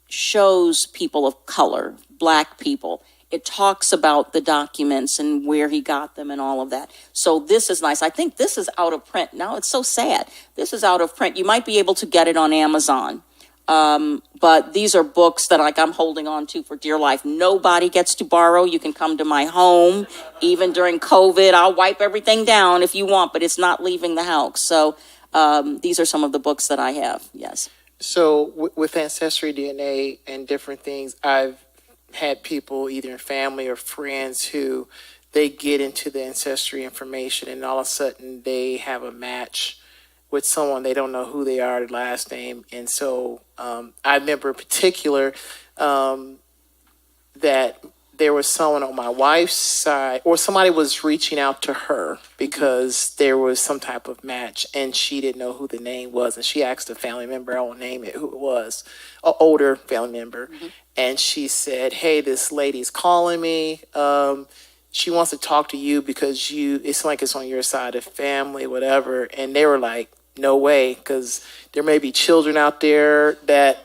shows people of color, Black people. It talks about the documents and where he got them and all of that. So this is nice. I think this is out of print now. It's so sad. This is out of print. You might be able to get it on Amazon. But these are books that I'm holding on to for dear life. Nobody gets to borrow. You can come to my home. Even during COVID, I'll wipe everything down if you want, but it's not leaving the house. So these are some of the books that I have. Yes. So with Ancestry DNA and different things, I've had people either in family or friends who they get into the ancestry information and all of a sudden they have a match with someone. They don't know who they are, the last name. And so I remember in particular that there was someone on my wife's side, or somebody was reaching out to her because there was some type of match and she didn't know who the name was. And she asked a family member, I won't name it, who it was, an older family member. Mm-hmm. And she said, hey, this lady's calling me. She wants to talk to you because it's like it's on your side of family, whatever. And they were like, no way, because there may be children out there that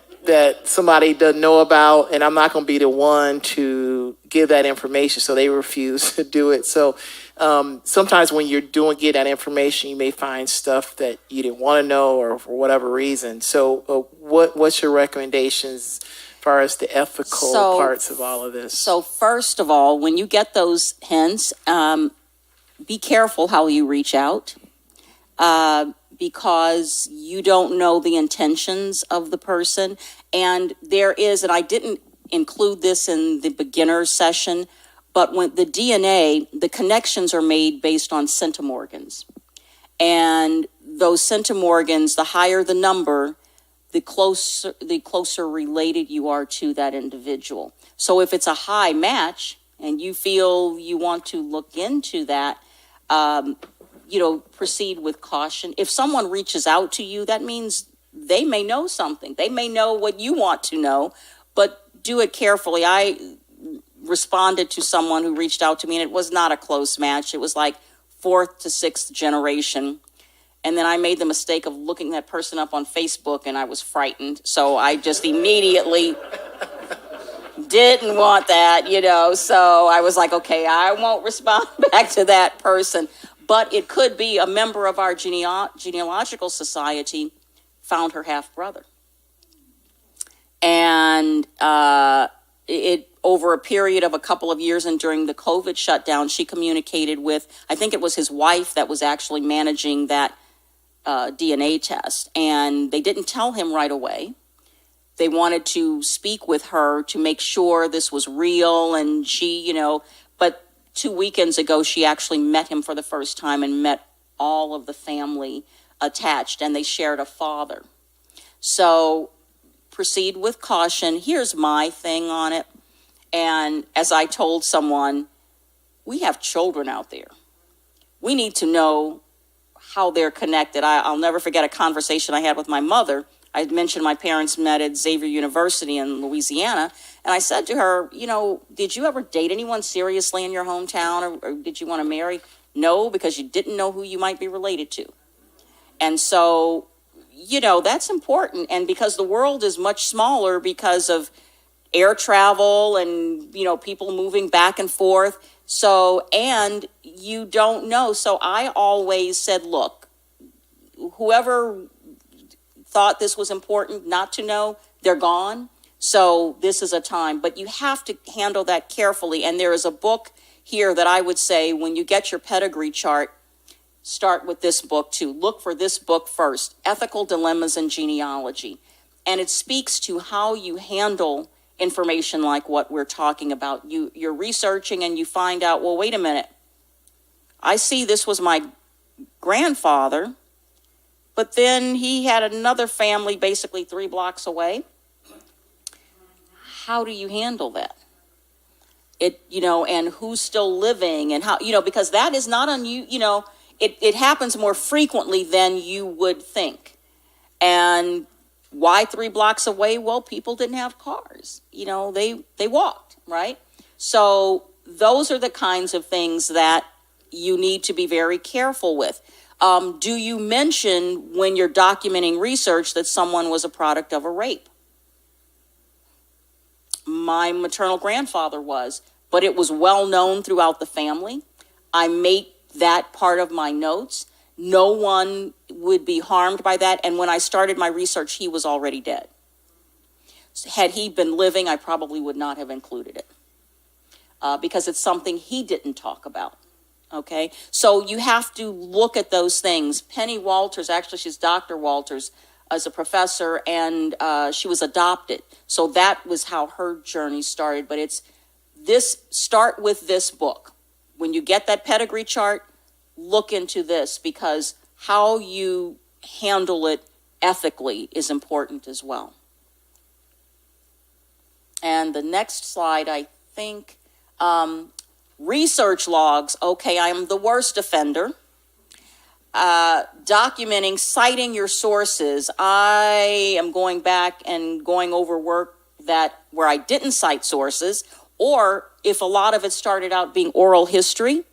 somebody doesn't know about, and I'm not going to be the one to give that information. So they refuse to do it. So sometimes when you're get that information, you may find stuff that you didn't want to know or for whatever reason. So what's your recommendations as far as the ethical parts of all of this? So first of all, when you get those hints, be careful how you reach out. Because you don't know the intentions of the person. And I didn't include this in the beginner session, but when the DNA, the connections are made based on centimorgans. And those centimorgans, the higher the number, the closer related you are to that individual. So if it's a high match and you feel you want to look into that, proceed with caution. If someone reaches out to you, that means they may know something. They may know what you want to know, but do it carefully. I responded to someone who reached out to me, and it was not a close match. It was like 4th to 6th generation. And then I made the mistake of looking that person up on Facebook, and I was frightened. So I just immediately didn't want that, So I was like, okay, I won't respond back to that person. But it could be a member of our genealogical society found her half-brother. And over a period of a couple of years and during the COVID shutdown, she communicated with, I think it was his wife that was actually managing that DNA test. And they didn't tell him right away. They wanted to speak with her to make sure this was real. And she, but 2 weekends ago, she actually met him for the first time and met all of the family attached, and they shared a father. So proceed with caution. Here's my thing on it. And as I told someone, we have children out there. We need to know how they're connected. I'll never forget a conversation I had with my mother. I had mentioned my parents met at Xavier University in Louisiana. And I said to her, did you ever date anyone seriously in your hometown, or did you want to marry? No, because you didn't know who you might be related to. And so, that's important. And because the world is much smaller because of air travel and, people moving back and forth. So, and you don't know. So I always said, look, whoever thought this was important not to know, they're gone. So this is a time, but you have to handle that carefully. And there is a book here that I would say when you get your pedigree chart, start with this book too. Look for this book first, Ethical Dilemmas in Genealogy. And it speaks to how you handle information like what we're talking about. You're researching and you find out, well, wait a minute. I see this was my grandfather, but then he had another family basically 3 blocks away. How do you handle that? And who's still living and how, because that is not it happens more frequently than you would think. And why 3 blocks away? Well, people didn't have cars. They walked, right? So those are the kinds of things that you need to be very careful with. Do you mention when you're documenting research that someone was a product of a rape? My maternal grandfather was, but it was well known throughout the family. I made that part of my notes. No one would be harmed by that. And when I started my research, he was already dead. Had he been living, I probably would not have included it because it's something he didn't talk about. Okay, so you have to look at those things. Penny Walters, actually, she's Dr. Walters, as a professor, and she was adopted. So that was how her journey started. But start with this book. When you get that pedigree chart, look into this because how you handle it ethically is important as well. And the next slide, I think, research logs. Okay, I am the worst offender. Documenting, citing your sources. I am going back and going over work where I didn't cite sources, or if a lot of it started out being oral history,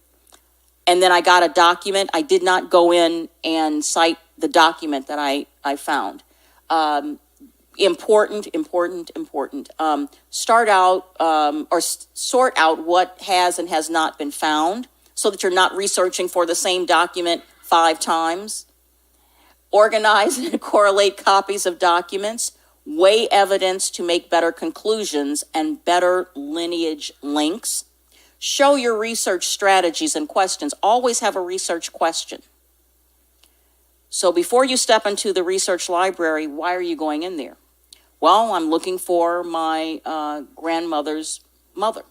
and then I got a document, I did not go in and cite the document that I found. Important. Start out or sort out what has and has not been found so that you're not researching for the same document 5 times. Organize and correlate copies of documents. Weigh evidence to make better conclusions and better lineage links. Show your research strategies and questions. Always have a research question. So before you step into the research library, why are you going in there? Well, I'm looking for my grandmother's mother.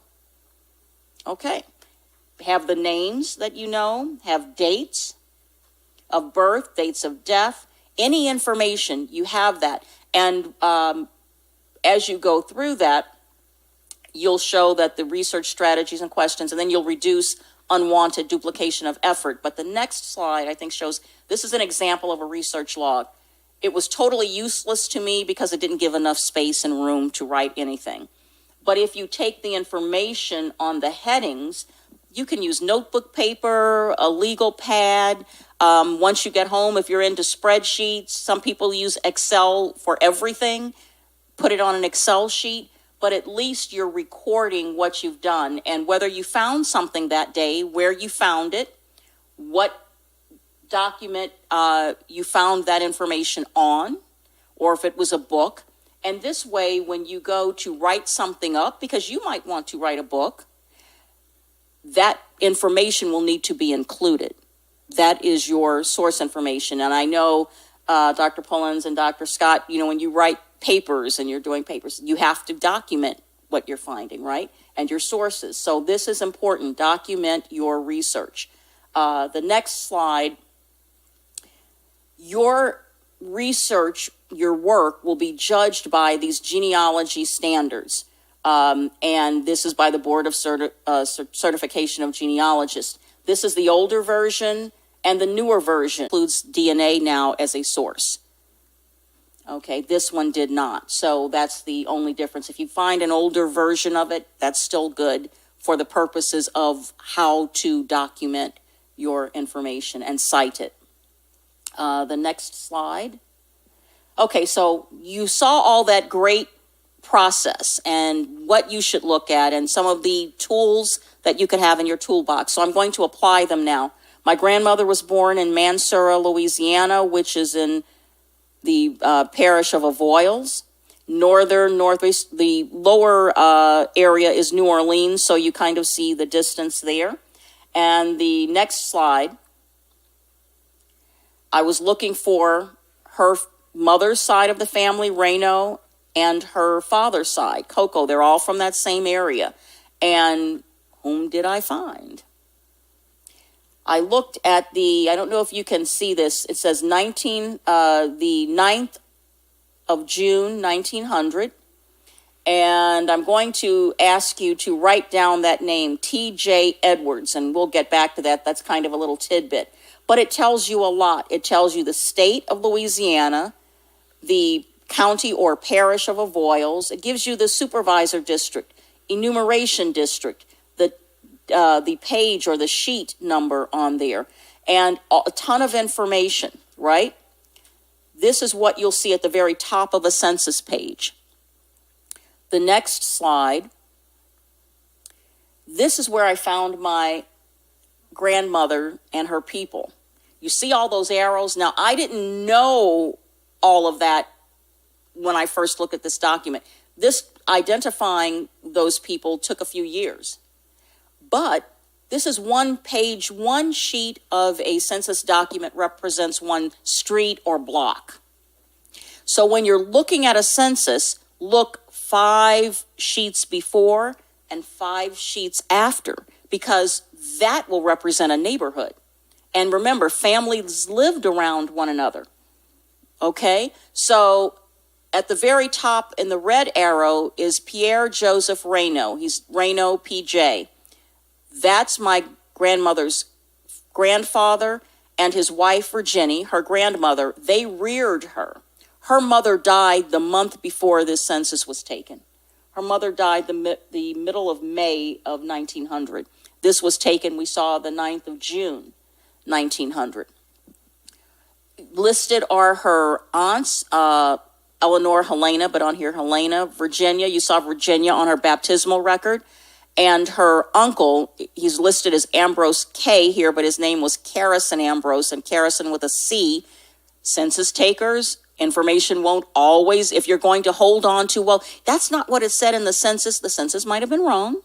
Okay. Have the names that you know, have dates of birth, dates of death, any information, you have that. And as you go through that, you'll show that the research strategies and questions, and then you'll reduce unwanted duplication of effort. But the next slide, I think, shows this is an example of a research log. It was totally useless to me because it didn't give enough space and room to write anything. But if you take the information on the headings, you can use notebook paper, a legal pad. Once you get home, if you're into spreadsheets, some people use Excel for everything. Put it on an Excel sheet, but at least you're recording what you've done and whether you found something that day, where you found it, what document you found that information on, or if it was a book. And this way, when you go to write something up, because you might want to write a book, that information will need to be included. That is your source information. And I know Dr. Pullins and Dr. Scott, when you write papers and you're doing papers, you have to document what you're finding, right? And your sources. So this is important. Document your research. The next slide, your research, your work will be judged by these genealogy standards. And this is by the Board of Certification of Genealogists. This is the older version, and the newer version includes DNA now as a source. Okay, this one did not. So that's the only difference. If you find an older version of it, that's still good for the purposes of how to document your information and cite it. The next slide. Okay, so you saw all that great process and what you should look at and some of the tools that you could have in your toolbox. So I'm going to apply them now. My grandmother was born in Mansura, Louisiana, which is in the parish of Avoyelles. northeast. The lower area is New Orleans, so you kind of see the distance there. And the next slide, I was looking for her mother's side of the family, Reno, and her father's side, Coco. They're all from that same area. And whom did I find? I looked at I don't know if you can see this. It says the 9th of June, 1900. And I'm going to ask you to write down that name, T.J. Edwards, and we'll get back to that. That's kind of a little tidbit. But it tells you a lot. It tells you the state of Louisiana, the county or parish of Avoyelles. It gives you the supervisor district, enumeration district, the page or the sheet number on there, and a ton of information, right? This is what you'll see at the very top of a census page. The next slide, this is where I found my grandmother and her people. You see all those arrows? Now, I didn't know all of that when I first looked at this document. This identifying those people took a few years. But this is one page, one sheet of a census document represents one street or block. So when you're looking at a census, look 5 sheets before and 5 sheets after, because that will represent a neighborhood. And remember, families lived around one another. Okay? So at the very top in the red arrow is Pierre Joseph Reno. He's Reno PJ. That's my grandmother's grandfather and his wife, Virginia, her grandmother. They reared her. Her mother died the month before this census was taken. Her mother died the middle of May of 1900. This was taken, we saw, the 9th of June, 1900. Listed are her aunts, Eleanor, Helena, but on here, Helena, Virginia. You saw Virginia on her baptismal record. And her uncle, he's listed as Ambrose K here, but his name was Carrison Ambrose, and Carrison with a C. Census takers, information won't always, if you're going to hold on to, well, that's not what it said in the census might have been wrong.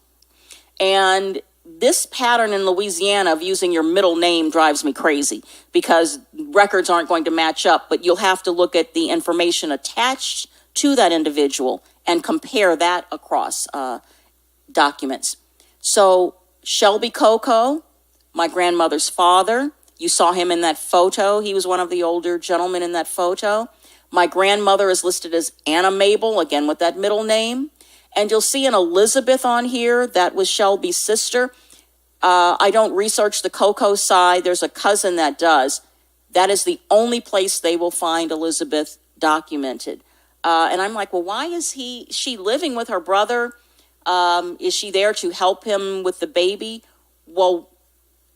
And this pattern in Louisiana of using your middle name drives me crazy, because records aren't going to match up, but you'll have to look at the information attached to that individual and compare that across documents. So Shelby Coco, my grandmother's father, you saw him in that photo. He was one of the older gentlemen in that photo. My grandmother is listed as Anna Mabel, again with that middle name. And you'll see an Elizabeth on here. That was Shelby's sister. I don't research the Coco side. There's a cousin that does. That is the only place they will find Elizabeth documented. And I'm like, well, why is she living with her brother? Is she there to help him with the baby? Well,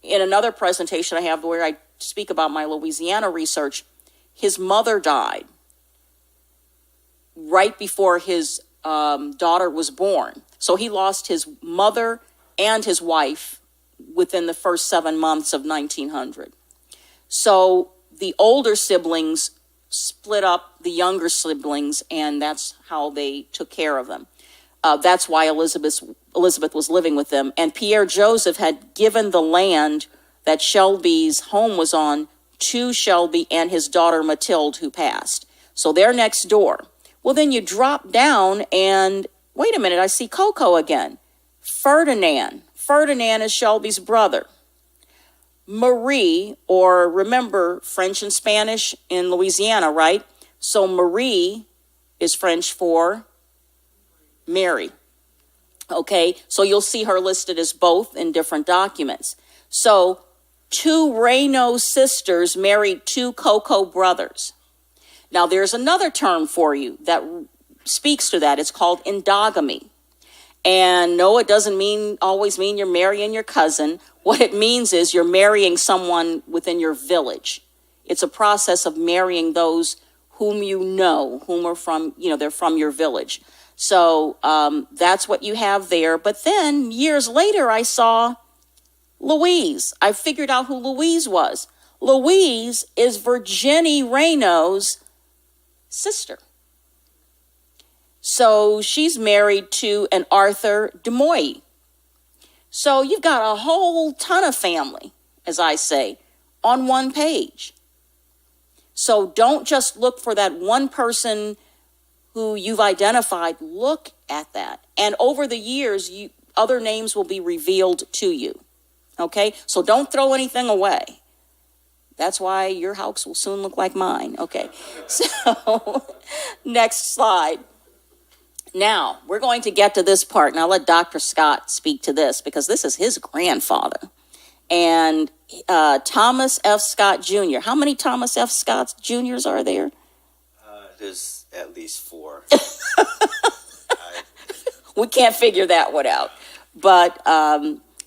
in another presentation I have where I speak about my Louisiana research, his mother died right before his daughter was born. So he lost his mother and his wife within the first 7 months of 1900. So the older siblings split up the younger siblings, and that's how they took care of them. That's why Elizabeth was living with them. And Pierre Joseph had given the land that Shelby's home was on to Shelby and his daughter Mathilde, who passed. So they're next door. Well, then you drop down and, wait a minute, I see Coco again. Ferdinand is Shelby's brother. Marie, or remember French and Spanish in Louisiana, right? So Marie is French for Mary. Okay, so you'll see her listed as both in different documents. So 2 Reno sisters married 2 Coco brothers. Now there's another term for you that speaks to that. It's called endogamy. And no, it doesn't always mean you're marrying your cousin. What it means is you're marrying someone within your village. It's a process of marrying those whom you know, whom are from, they're from your village. So that's what you have there. But then years later, I saw Louise. I figured out who Louise was. Louise is Virginia Reno's sister. So she's married to an Arthur DeMoy. So you've got a whole ton of family, as I say, on one page. So don't just look for that one person who you've identified. Look at that. And over the years, other names will be revealed to you. Okay? So don't throw anything away. That's why your house will soon look like mine. Okay. So next slide. Now, we're going to get to this part, and I'll let Dr. Scott speak to this because this is his grandfather. And Thomas F. Scott Jr. How many Thomas F. Scott Jr.'s are there? There's at least 4. We can't figure that one out. But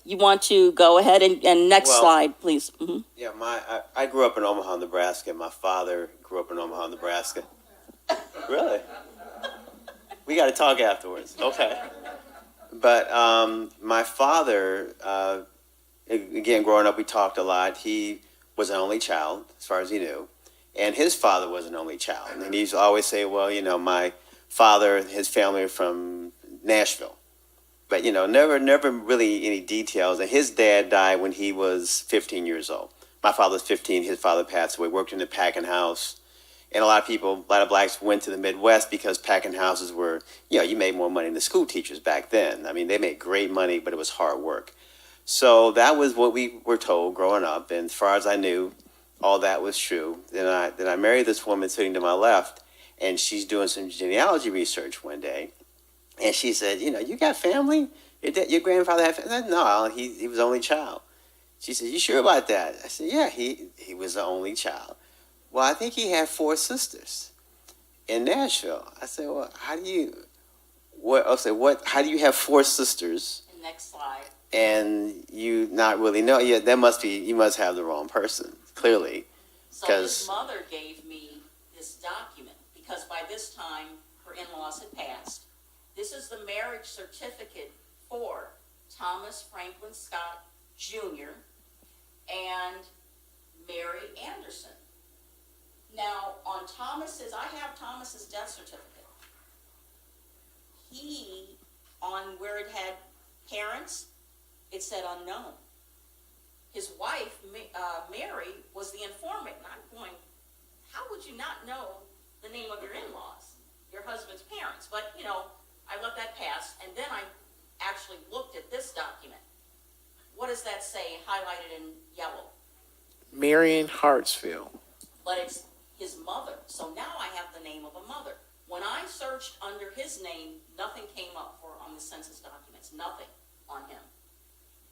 you want to go ahead and next slide, please. Mm-hmm. Yeah, I grew up in Omaha, Nebraska. My father grew up in Omaha, Nebraska. Really? We got to talk afterwards. Okay. But my father, again, growing up, we talked a lot. He was an only child, as far as he knew. And his father was an only child. And he used to always say, well, my father and his family are from Nashville. But, never really any details. And his dad died when he was 15 years old. My father was 15. His father passed away, worked in the packing house. And a lot of blacks went to the Midwest because packing houses were, you made more money than the school teachers back then. I mean, they made great money, but it was hard work. So that was what we were told growing up. And as far as I knew, all that was true. Then I married this woman sitting to my left, and she's doing some genealogy research one day. And she said, you got family? Your grandfather had family? I said, no, he was the only child. She said, you sure about that? I said, yeah, he was the only child. Well, I think he had 4 sisters in Nashville. I said, well, how do you have 4 sisters? Next slide. And you not really know? Yeah, you must have the wrong person, clearly. So his mother gave me this document because by this time her in-laws had passed. This is the marriage certificate for Thomas Franklin Scott Jr. and Mary Anderson. Now, on I have Thomas's death certificate. On where it had parents, it said unknown. His wife, Mary, was the informant. And I'm going, how would you not know the name of your in-laws, your husband's parents? But, I let that pass. And then I actually looked at this document. What does that say, highlighted in yellow? Marion Hartsfield. But it's his mother. So now I have the name of a mother. When I searched under his name, nothing came up on the census documents, nothing on him.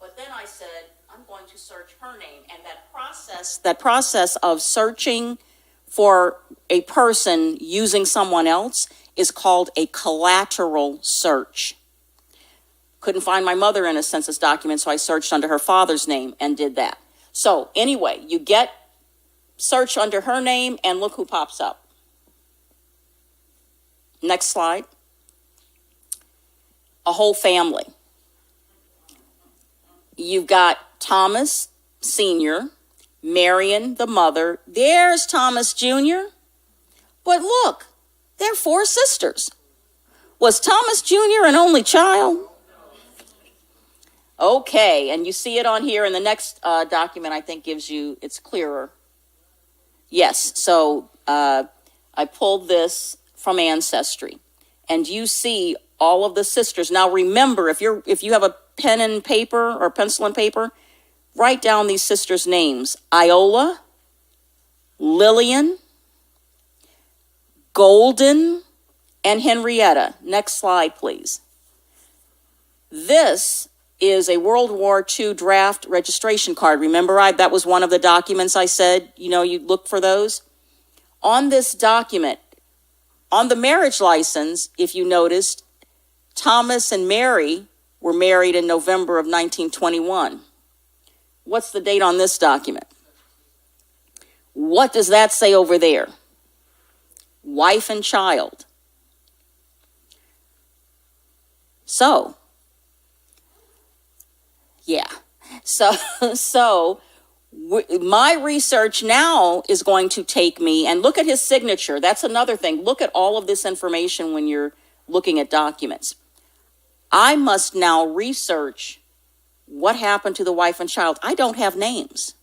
But then I said, I'm going to search her name. And that process of searching for a person using someone else is called a collateral search. Couldn't find my mother in a census document, so I searched under her father's name and did that. So anyway, you search under her name and look who pops up. Next slide. A whole family. You've got Thomas Sr., Marion, the mother. There's Thomas Jr. But look, they're 4 sisters. Was Thomas Jr. an only child? Okay, and you see it on here in the next document, I think it's clearer. Yes, so I pulled this from Ancestry, and you see all of the sisters. Now remember, if you have a pen and paper or pencil and paper, write down these sisters' names: Iola, Lillian, Golden, and Henrietta. Next slide, please. This is a World War II draft registration card. Remember, that was one of the documents I said, you look for those. On this document, on the marriage license, if you noticed, Thomas and Mary were married in November of 1921. What's the date on this document? What does that say over there? Wife and child. So, yeah. So my research now is going to take me, and look at his signature. That's another thing. Look at all of this information when you're looking at documents. I must now research what happened to the wife and child. I don't have names,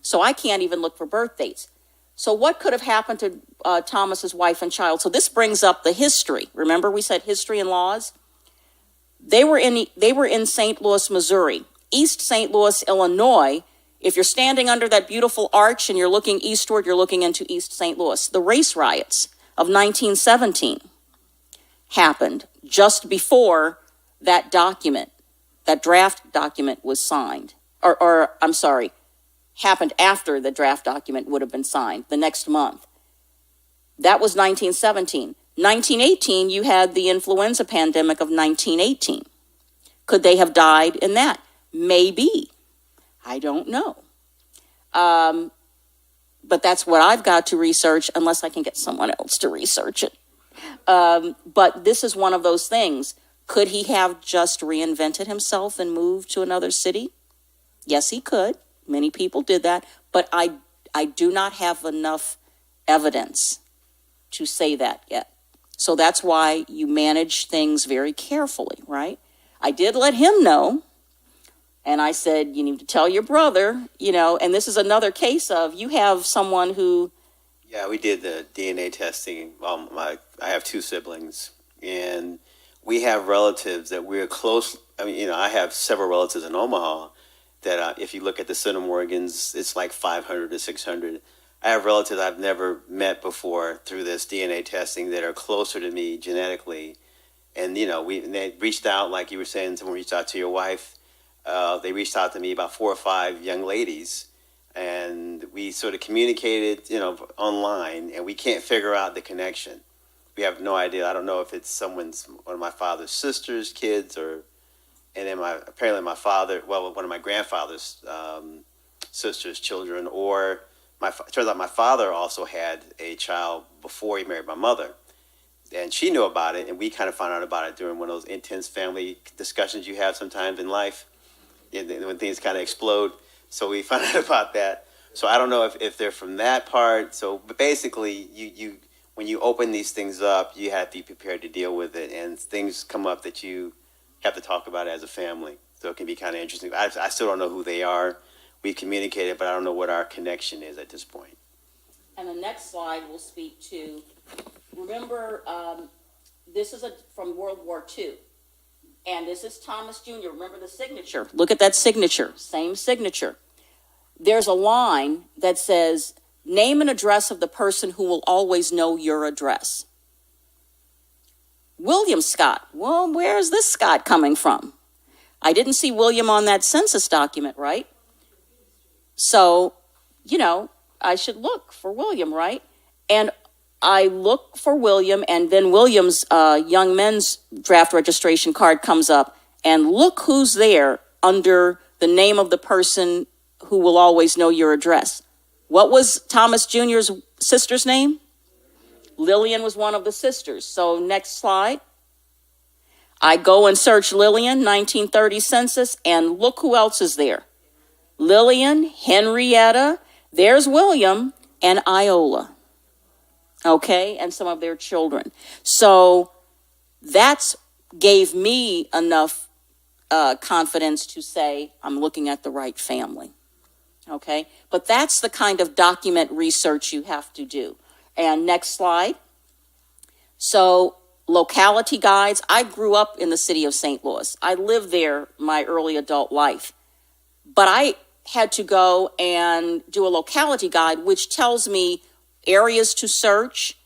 so I can't even look for birth dates. So what could have happened to Thomas's wife and child? So this brings up the history. Remember, we said history and laws. They were in St. Louis, Missouri. East St. Louis, Illinois. If you're standing under that beautiful arch and you're looking eastward, you're looking into East St. Louis. The race riots of 1917 happened just before that document, that draft document was signed. Happened after the draft document would have been signed the next month. That was 1917. 1918, you had the influenza pandemic of 1918. Could they have died in that? Maybe. I don't know. But that's what I've got to research, unless I can get someone else to research it. But this is one of those things. Could he have just reinvented himself and moved to another city? Yes, he could. Many people did that. But I do not have enough evidence to say that yet. So that's why you manage things very carefully, right? I did let him know. And I said, you need to tell your brother, and this is another case of you have someone who. Yeah, we did the DNA testing. I have two siblings, and we have relatives that we're close. I mean, I have several relatives in Omaha that if you look at the centimorgans, it's like 500 to 600. I have relatives I've never met before through this DNA testing that are closer to me genetically. And, they reached out, like you were saying, someone reached out to your wife. They reached out to me, about 4 or 5 young ladies, and we sort of communicated, online, and we can't figure out the connection. We have no idea. I don't know if it's one of my father's sister's kids, and then apparently my father, one of my grandfather's sister's children, or it turns out my father also had a child before he married my mother. And she knew about it, and we kind of found out about it during one of those intense family discussions you have sometimes in life, when things kind of explode. So we found out about that. So I don't know if they're from that part. But basically, you when you open these things up, you have to be prepared to deal with it, and things come up that you have to talk about as a family. So it can be kind of interesting. I still don't know who they are. We communicated, but I don't know what our connection is at this point. And the next slide will speak to, remember, this is from World War II. And this is Thomas Jr. Remember the signature. Look at that signature. Same signature. There's a line that says, name and address of the person who will always know your address. William Scott. Well, where's this Scott coming from? I didn't see William on that census document, right? So, I should look for William, right? And I look for William, and then William's young men's draft registration card comes up, and look who's there under the name of the person who will always know your address. What was Thomas Jr.'s sister's name? Lillian was one of the sisters. So next slide. I go and search Lillian, 1930 census, and look who else is there. Lillian, Henrietta, there's William, and Iola. Okay, and some of their children. So that's gave me enough confidence to say I'm looking at the right family. Okay, but that's the kind of document research you have to do. And next slide. So locality guides. I grew up in the city of St. Louis. I lived there my early adult life. But I had to go and do a locality guide, which tells me areas to search,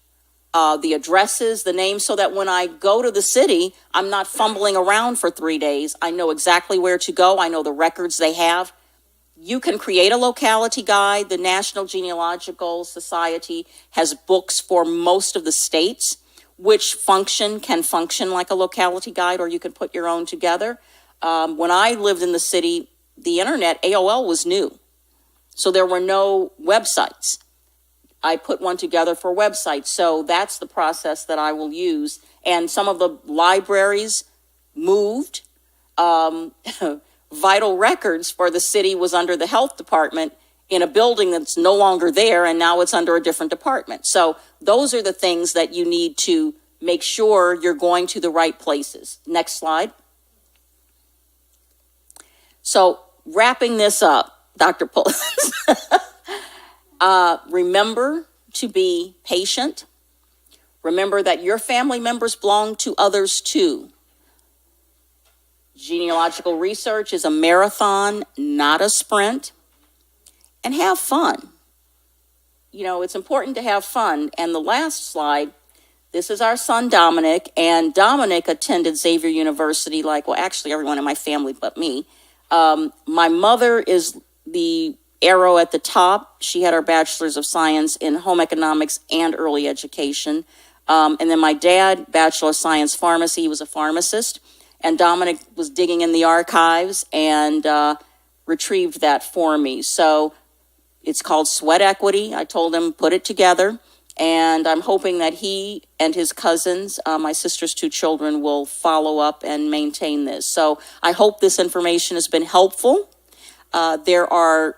the addresses, the names, so that when I go to the city, I'm not fumbling around for 3 days. I know exactly where to go. I know the records they have. You can create a locality guide. The National Genealogical Society has books for most of the states, which can function like a locality guide, or you can put your own together. When I lived in the city, the internet, AOL was new. So there were no websites. I put one together for websites. So that's the process that I will use. And some of the libraries moved. Vital records for the city was under the health department in a building that's no longer there, and now it's under a different department. So those are the things that you need to make sure you're going to the right places. Next slide. So wrapping this up, Dr. Pullins, remember to be patient. Remember that your family members belong to others too. Genealogical research is a marathon, not a sprint. And have fun. You know, it's important to have fun. And the last slide, this is our son Dominic, and Dominic attended Xavier University, like, well, actually everyone in my family but me. My mother is the arrow at the top. She had her bachelor's of science in home economics and early education. And then my dad, bachelor of science pharmacy, he was a pharmacist. And Dominic was digging in the archives and retrieved that for me. So it's called Sweat Equity. I told him, put it together. And I'm hoping that he and his cousins, my sister's 2 children, will follow up and maintain this. So I hope this information has been helpful. There are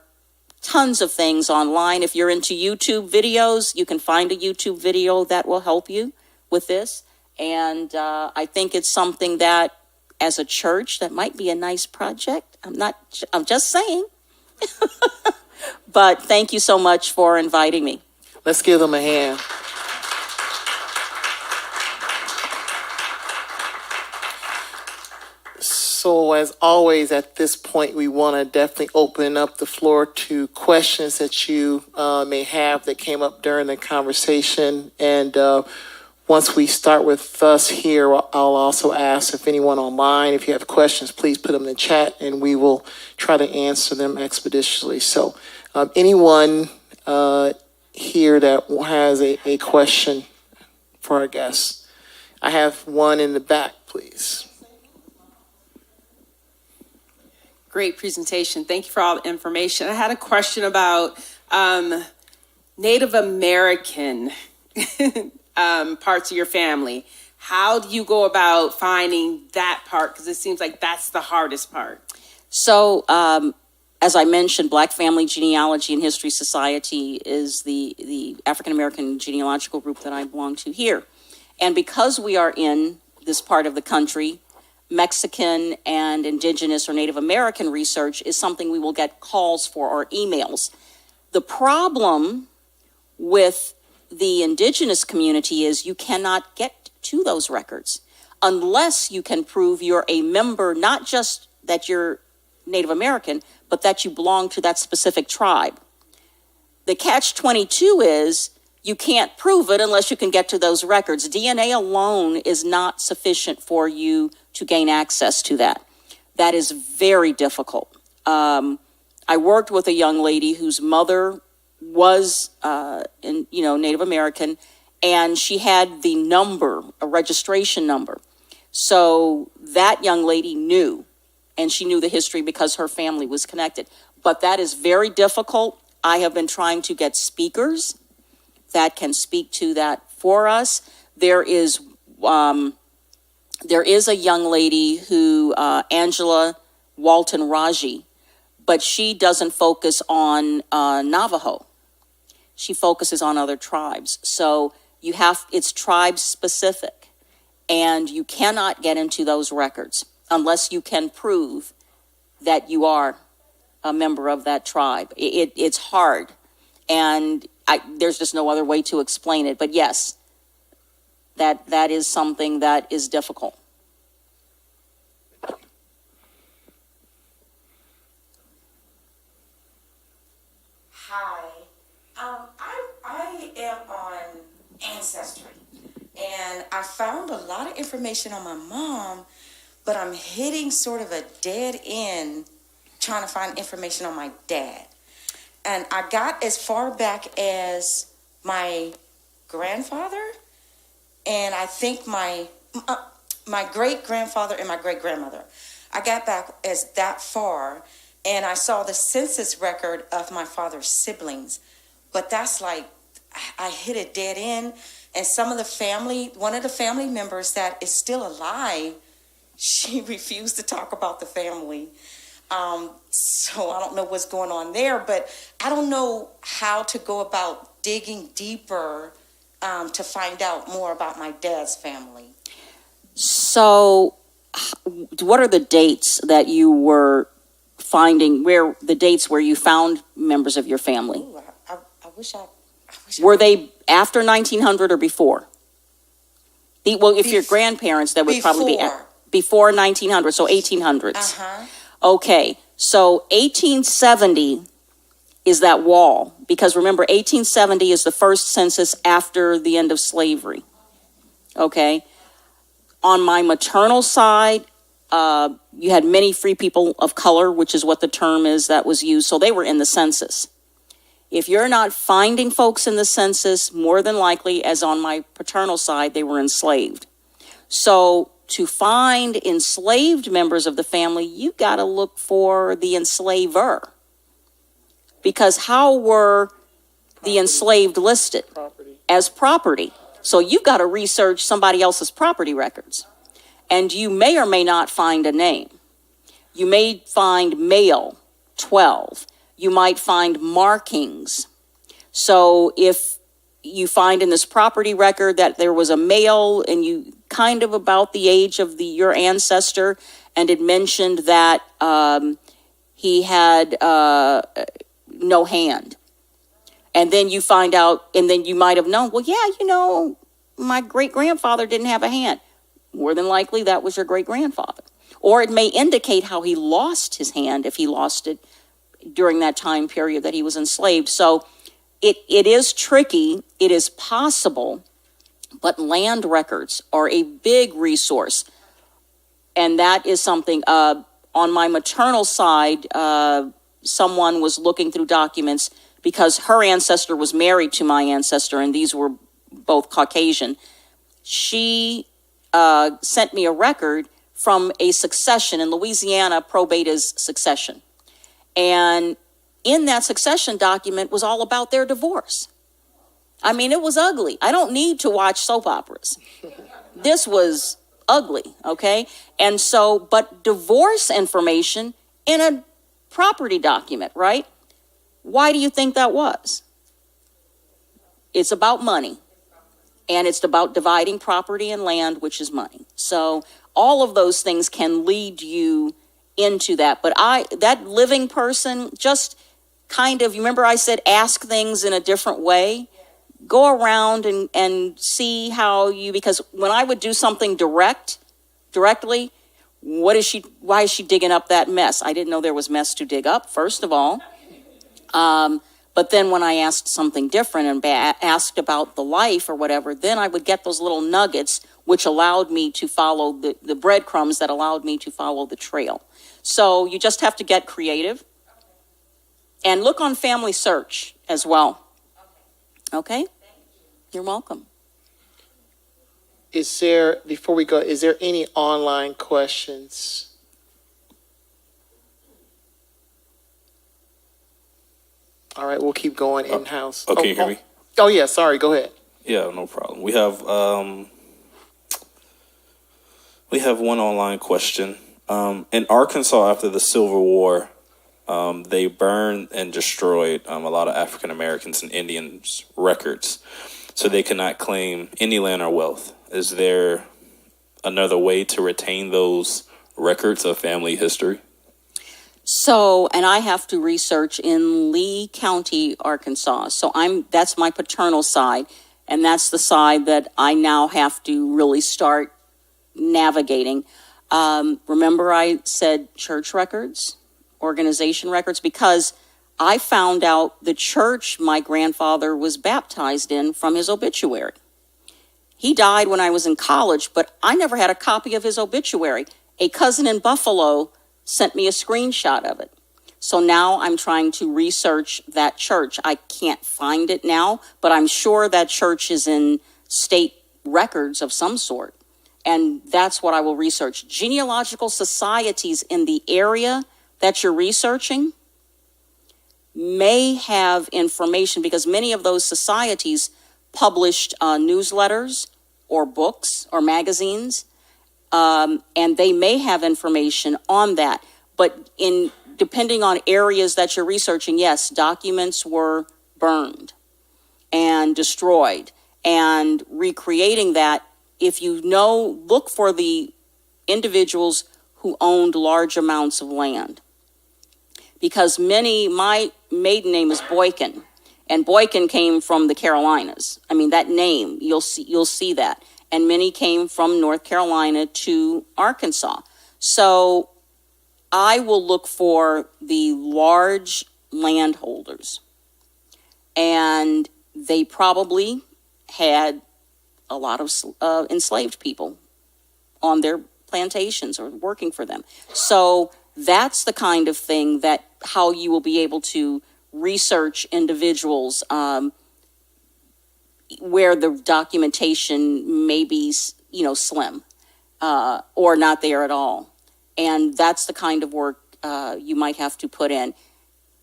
tons of things online. If you're into YouTube videos, you can find a YouTube video that will help you with this. And I think it's something that, as a church, that might be a nice project. I'm just saying. But thank you so much for inviting me. Let's give them a hand. So as always, at this point, we want to definitely open up the floor to questions that you may have that came up during the conversation. And once we start with us here, I'll also ask if anyone online, if you have questions, please put them in the chat and we will try to answer them expeditiously. So anyone here that has a question for our guests? I have one in the back, please. Great presentation. Thank you for all the information. I had a question about Native American parts of your family. How do you go about finding that part? Because it seems like that's the hardest part. So, as I mentioned, Black Family Genealogy and History Society is the African-American genealogical group that I belong to here. And because we are in this part of the country, Mexican and Indigenous or Native American research is something we will get calls for or emails. The problem with the Indigenous community is you cannot get to those records unless you can prove you're a member, not just that you're Native American, but that you belong to that specific tribe. The catch-22 is you can't prove it unless you can get to those records. DNA alone is not sufficient for you to gain access to that. That is very difficult. I worked with a young lady whose mother was Native American, and she had the number, a registration number. So that young lady knew, and she knew the history because her family was connected. But that is very difficult. I have been trying to get speakers that can speak to that for us. There is a young lady who, Angela Walton Raji, but she doesn't focus on Navajo. She focuses on other tribes. So it's tribe specific, and you cannot get into those records unless you can prove that you are a member of that tribe. It's hard, and there's just no other way to explain it. But yes, that is something that is difficult. Hi, I am on Ancestry, and I found a lot of information on my mom, but I'm hitting sort of a dead end trying to find information on my dad. And I got as far back as my grandfather, and I think my great-grandfather and my great-grandmother. I got back as that far, and I saw the census record of my father's siblings. But that's like, I hit a dead end, and one of the family members that is still alive, she refused to talk about the family. So I don't know what's going on there, but I don't know how to go about digging deeper to find out more about my dad's family. So, what are the dates that you were finding? Where the dates where you found members of your family? Ooh, I wish I Were they after 1900 or before? Well, if your grandparents, that would probably be before 1900, so 1800s. Uh-huh. Okay, so 1870 is that wall, because remember, 1870 is the first census after the end of slavery. Okay, on my maternal side, you had many free people of color, which is what the term is that was used, so they were in the census. If you're not finding folks in the census, more than likely, as on my paternal side, they were enslaved. So to find enslaved members of the family, you got to look for the enslaver. Because how were the enslaved listed? As property. So you've got to research somebody else's property records. And you may or may not find a name. You may find male, 12. You might find markings. So if you find in this property record that there was a male and you kind of about the age of your ancestor, and it mentioned that he had no hand. And then you find out, and then you might have known, well, yeah, my great-grandfather didn't have a hand. More than likely, that was your great-grandfather. Or it may indicate how he lost his hand if he lost it during that time period that he was enslaved. So it is tricky. It is possible, but land records are a big resource. And that is something, on my maternal side, someone was looking through documents because her ancestor was married to my ancestor, and these were both Caucasian. She sent me a record from a succession. In Louisiana, probate is succession. And in that succession document was all about their divorce. I mean, it was ugly. I don't need to watch soap operas. This was ugly, okay? And so, but divorce information in a property document, right? Why do you think that was? It's about money. And it's about dividing property and land, which is money. So all of those things can lead you into that. But that living person, just kind of, you remember I said ask things in a different way? Go around and see how because when I would do something directly, why is she digging up that mess? I didn't know there was mess to dig up, first of all. But then when I asked something different and asked about the life or whatever, then I would get those little nuggets, which allowed me to follow the breadcrumbs that allowed me to follow the trail. So you just have to get creative and look on Family Search as well. Okay? You're welcome. Before we go, is there any online questions? All right, we'll keep going in-house. Can you hear me? Oh, yeah, sorry, go ahead. Yeah, no problem. We have one online question. In Arkansas, after the Civil War, they burned and destroyed a lot of African Americans and Indians' records, so they cannot claim any land or wealth. Is there another way to retain those records of family history? So, and I have to research in Lee County, Arkansas. So that's my paternal side, and that's the side that I now have to really start navigating. Remember I said church records, organization records, because I found out the church my grandfather was baptized in from his obituary. He died when I was in college, but I never had a copy of his obituary. A cousin in Buffalo sent me a screenshot of it. So now I'm trying to research that church. I can't find it now, but I'm sure that church is in state records of some sort. And that's what I will research. Genealogical societies in the area that you're researching may have information, because many of those societies published newsletters or books or magazines, and they may have information on that. But depending on areas that you're researching, yes, documents were burned and destroyed. and recreating that. If you know, look for the individuals who owned large amounts of land. Because my maiden name is Boykin, and Boykin came from the Carolinas. I mean, that name, you'll see that. And many came from North Carolina to Arkansas. So I will look for the large landholders. And they probably had a lot of enslaved people on their plantations or working for them. So that's the kind of thing that how you will be able to research individuals where the documentation may be, slim or not there at all. And that's the kind of work you might have to put in.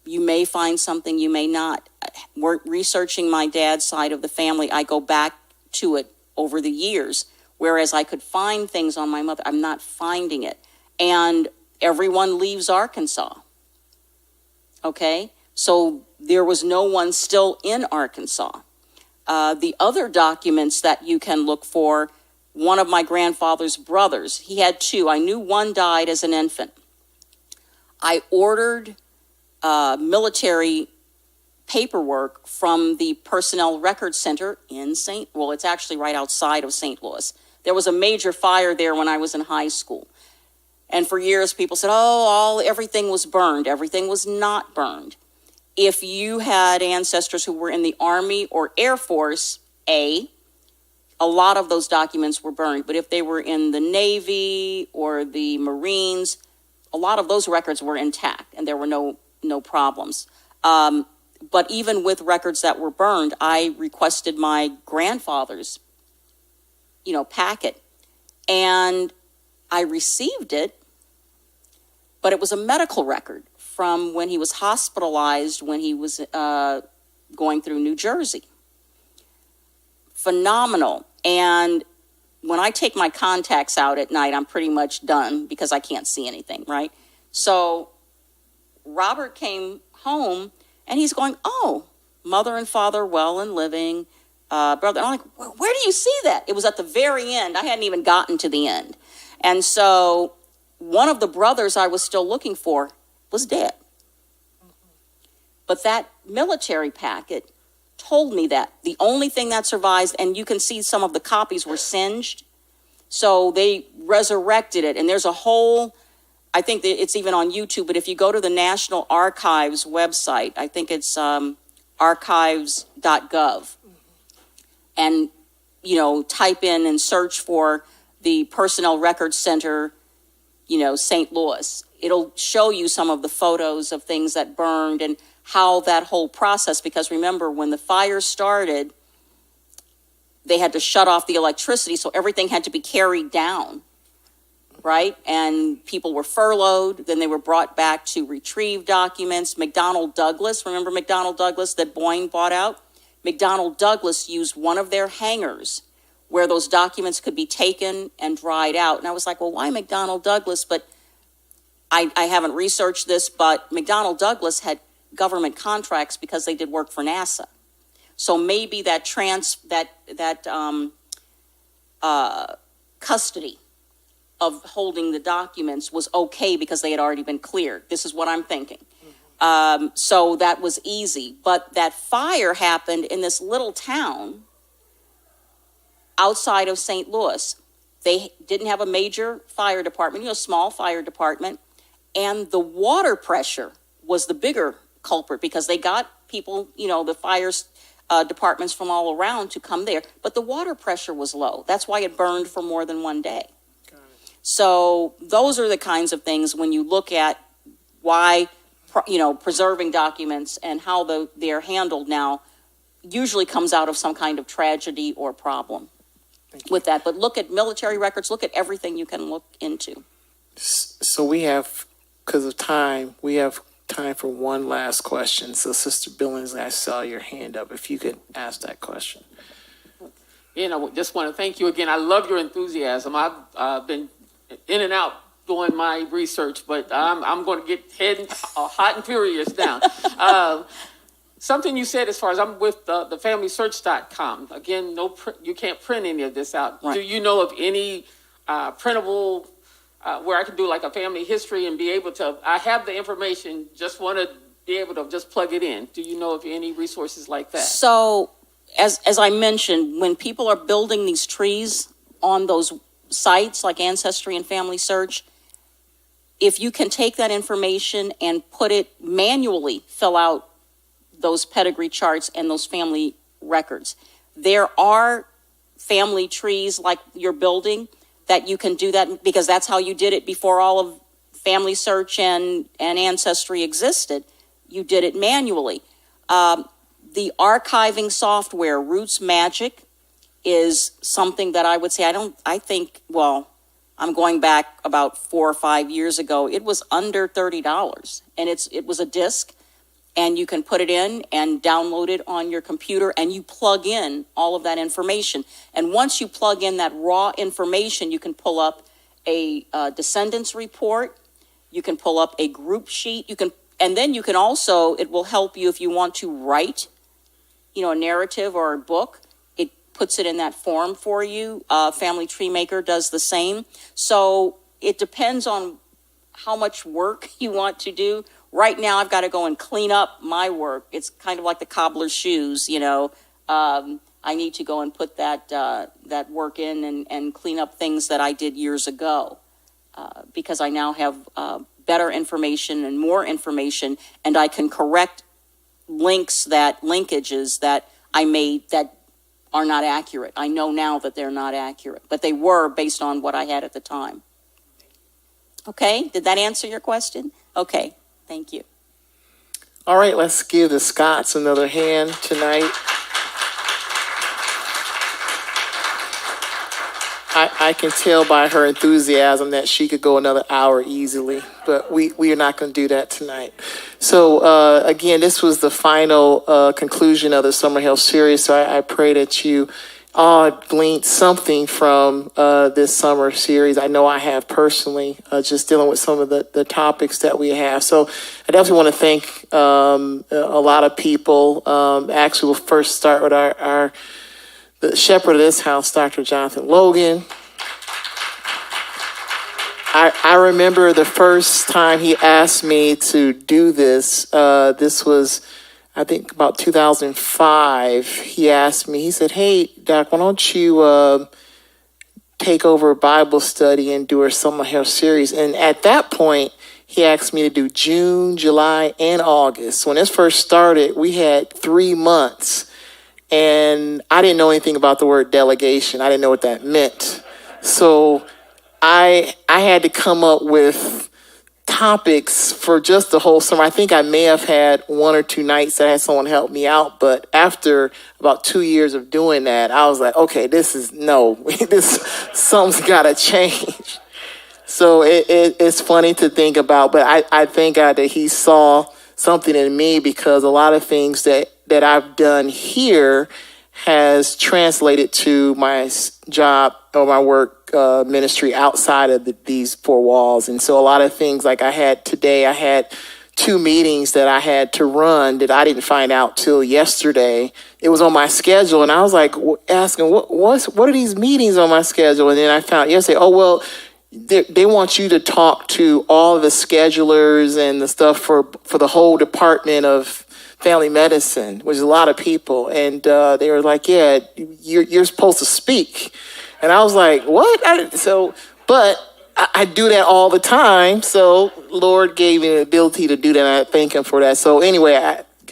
You may find something, you may not. Researching my dad's side of the family, I go back to it over the years, whereas I could find things on my mother. I'm not finding it. And everyone leaves Arkansas. Okay? So there was no one still in Arkansas. The other documents that you can look for, one of my grandfather's brothers, he had two. I knew one died as an infant. I ordered military paperwork from the Personnel Record Center in it's actually right outside of St. Louis. There was a major fire there when I was in high school. And for years, people said, everything was burned. Everything was not burned. If you had ancestors who were in the Army or Air Force, a lot of those documents were burned. But if they were in the Navy or the Marines, a lot of those records were intact and there were no problems. But even with records that were burned, I requested my grandfather's, packet. And I received it, but it was a medical record from when he was hospitalized when he was going through New Jersey. Phenomenal. And when I take my contacts out at night, I'm pretty much done because I can't see anything, right? So Robert came home and he's going, mother and father well and living, brother. I'm like, where do you see that? It was at the very end. I hadn't even gotten to the end. And so one of the brothers I was still looking for was dead. But that military packet told me that. The only thing that survived, and you can see some of the copies were singed, so they resurrected it. And there's a whole, I think that it's even on YouTube, but if you go to the National Archives website, I think it's archives.gov, and, type in and search for the Personnel Record Center, St. Louis. It'll show you some of the photos of things that burned and how that whole process, because remember, when the fire started, they had to shut off the electricity, so everything had to be carried down, right? And people were furloughed, then they were brought back to retrieve documents. McDonnell Douglas, remember McDonnell Douglas that Boeing bought out? McDonnell Douglas used one of their hangars where those documents could be taken and dried out. And I was like, well, why McDonnell Douglas? But I haven't researched this, but McDonnell Douglas had government contracts because they did work for NASA. So maybe that custody of holding the documents was okay because they had already been cleared. This is what I'm thinking. So that was easy. But that fire happened in this little town outside of St. Louis. They didn't have a major fire department, small fire department. And the water pressure was the bigger culprit because they got people, the fire departments from all around to come there. But the water pressure was low. That's why it burned for more than one day. So those are the kinds of things when you look at why, preserving documents and how they're handled now usually comes out of some kind of tragedy or problem with that. But look at military records, look at everything you can look into. So we have, because of time, we have time for one last question. So Sister Billings, I saw your hand up. If you could ask that question. Just want to thank you again. I love your enthusiasm. I've been in and out doing my research, but I'm going to get hot and furious now. something you said as far as I'm with the FamilySearch.com. Again, you can't print any of this out. Right. Do you know of any printable where I can do like a family history and be able to? I have the information, just want to be able to just plug it in. Do you know of any resources like that? So, as I mentioned, when people are building these trees on those sites like Ancestry and Family Search, if you can take that information and put it manually, fill out those pedigree charts and those family records. There are family trees like you're building that you can do that, because that's how you did it before all of Family Search and Ancestry existed. You did it manually. The archiving software, Roots Magic, is something that I would say, I'm going back about 4 or 5 years ago. It was under $30, and it was a disc, and you can put it in and download it on your computer, and you plug in all of that information. And once you plug in that raw information, you can pull up a descendants report. You can pull up a group sheet. And then you can also, it will help you if you want to write, a narrative or a book. It puts it in that form for you. Family Tree Maker does the same. So it depends on how much work you want to do. Right now, I've got to go and clean up my work. It's kind of like the cobbler's shoes, I need to go and put that work in and clean up things that I did years ago, because I now have better information and more information, and I can correct linkages that I made that are not accurate. I know now that they're not accurate, but they were based on what I had at the time. Okay, did that answer your question? Okay, thank you. All right, let's give the Scotts another hand tonight. I can tell by her enthusiasm that she could go another hour easily, but we are not going to do that tonight. So again, this was the final conclusion of the Summer Health Series, so I pray that you all gleaned something from this summer series. I know I have personally, just dealing with some of the topics that we have. So I definitely want to thank a lot of people. Actually, we'll first start with the shepherd of this house, Dr. Jonathan Logan. I remember the first time he asked me to do this. This was, I think, about 2005. He asked me, he said, "Hey, Doc, why don't you take over a Bible study and do a Summer Health Series?" And at that point, he asked me to do June, July, and August. When this first started, we had 3 months. And I didn't know anything about the word delegation. I didn't know what that meant. So I had to come up with topics for just the whole summer. I think I may have had 1 or 2 nights that I had someone help me out. But after about 2 years of doing that, I was like, okay, something's got to change. So it's funny to think about. But I thank God that he saw something in me, because a lot of things that I've done here has translated to my job or my work ministry outside of these 4 walls. And so a lot of things, like I had 2 meetings that I had to run that I didn't find out till yesterday. It was on my schedule, and I was like asking, what are these meetings on my schedule? And then I found yesterday, they want you to talk to all the schedulers and the stuff for the whole department of family medicine, which is a lot of people. And they were like, yeah, you're supposed to speak. And I was like, what? But I do that all the time. So Lord gave me the ability to do that, and I thank him for that. So anyway,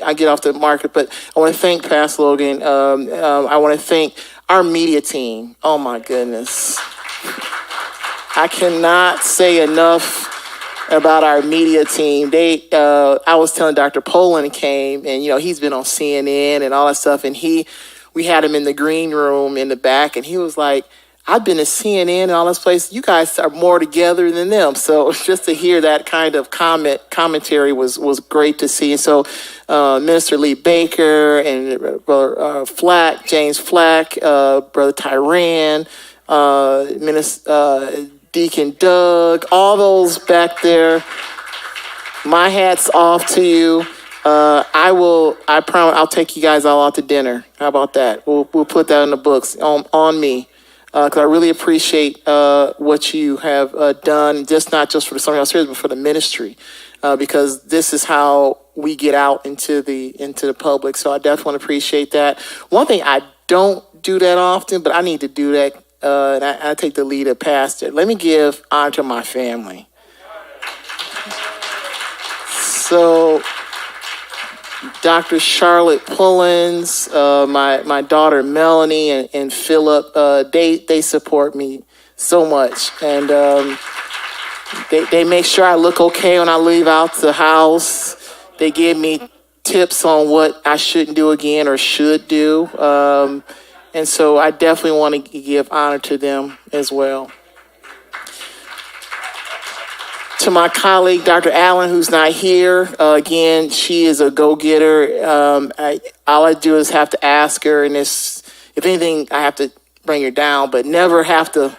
I get off the market, but I want to thank Pastor Logan. I want to thank our media team. Oh my goodness. I cannot say enough about our media team. I was telling Dr. Poland came, and he's been on CNN and all that stuff, and we had him in the green room in the back, and he was like, "I've been to CNN and all this place. You guys are more together than them." So just to hear that kind of commentary was great to see. And so Minister Lee Baker and Brother James Flack, Brother Tyran, Minister Deacon Doug, all those back there, my hat's off to you. I promise I'll take you guys all out to dinner. How about that? We'll put that in the books on me. Because I really appreciate what you have done, not just for the Summer House Series, but for the ministry. Because this is how we get out into the public. So I definitely want to appreciate that. One thing I don't do that often, but I need to do that, and I take the lead as pastor. Let me give honor to my family. So, Dr. Charlotte Pullins, my daughter Melanie, and Philip, they support me so much, and they make sure I look okay when I leave out the house. They give me tips on what I shouldn't do again or should do, and so I definitely want to give honor to them as well. To my colleague, Dr. Allen, who's not here, again, she is a go-getter. All I do is have to ask her, and if anything, I have to bring her down, but never have to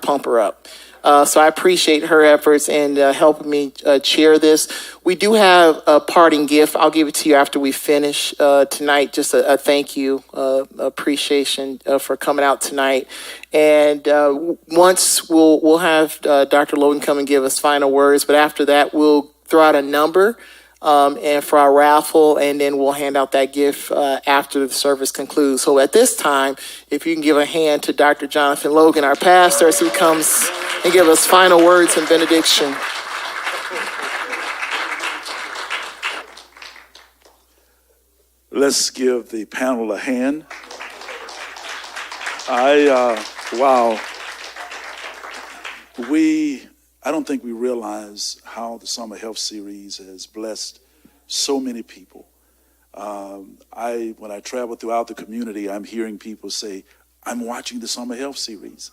pump her up. So I appreciate her efforts and helping me chair this. We do have a parting gift. I'll give it to you after we finish tonight. Just a thank you, appreciation for coming out tonight. And once we'll have Dr. Logan come and give us final words. But after that, we'll throw out a number and for our raffle, and then we'll hand out that gift after the service concludes. So at this time, if you can give a hand to Dr. Jonathan Logan, our pastor, as he comes and give us final words and benediction. Let's give the panel a hand. Wow. I don't think we realize how the Summer Health Series has blessed so many people. When I travel throughout the community, I'm hearing people say, I'm watching the Summer Health Series.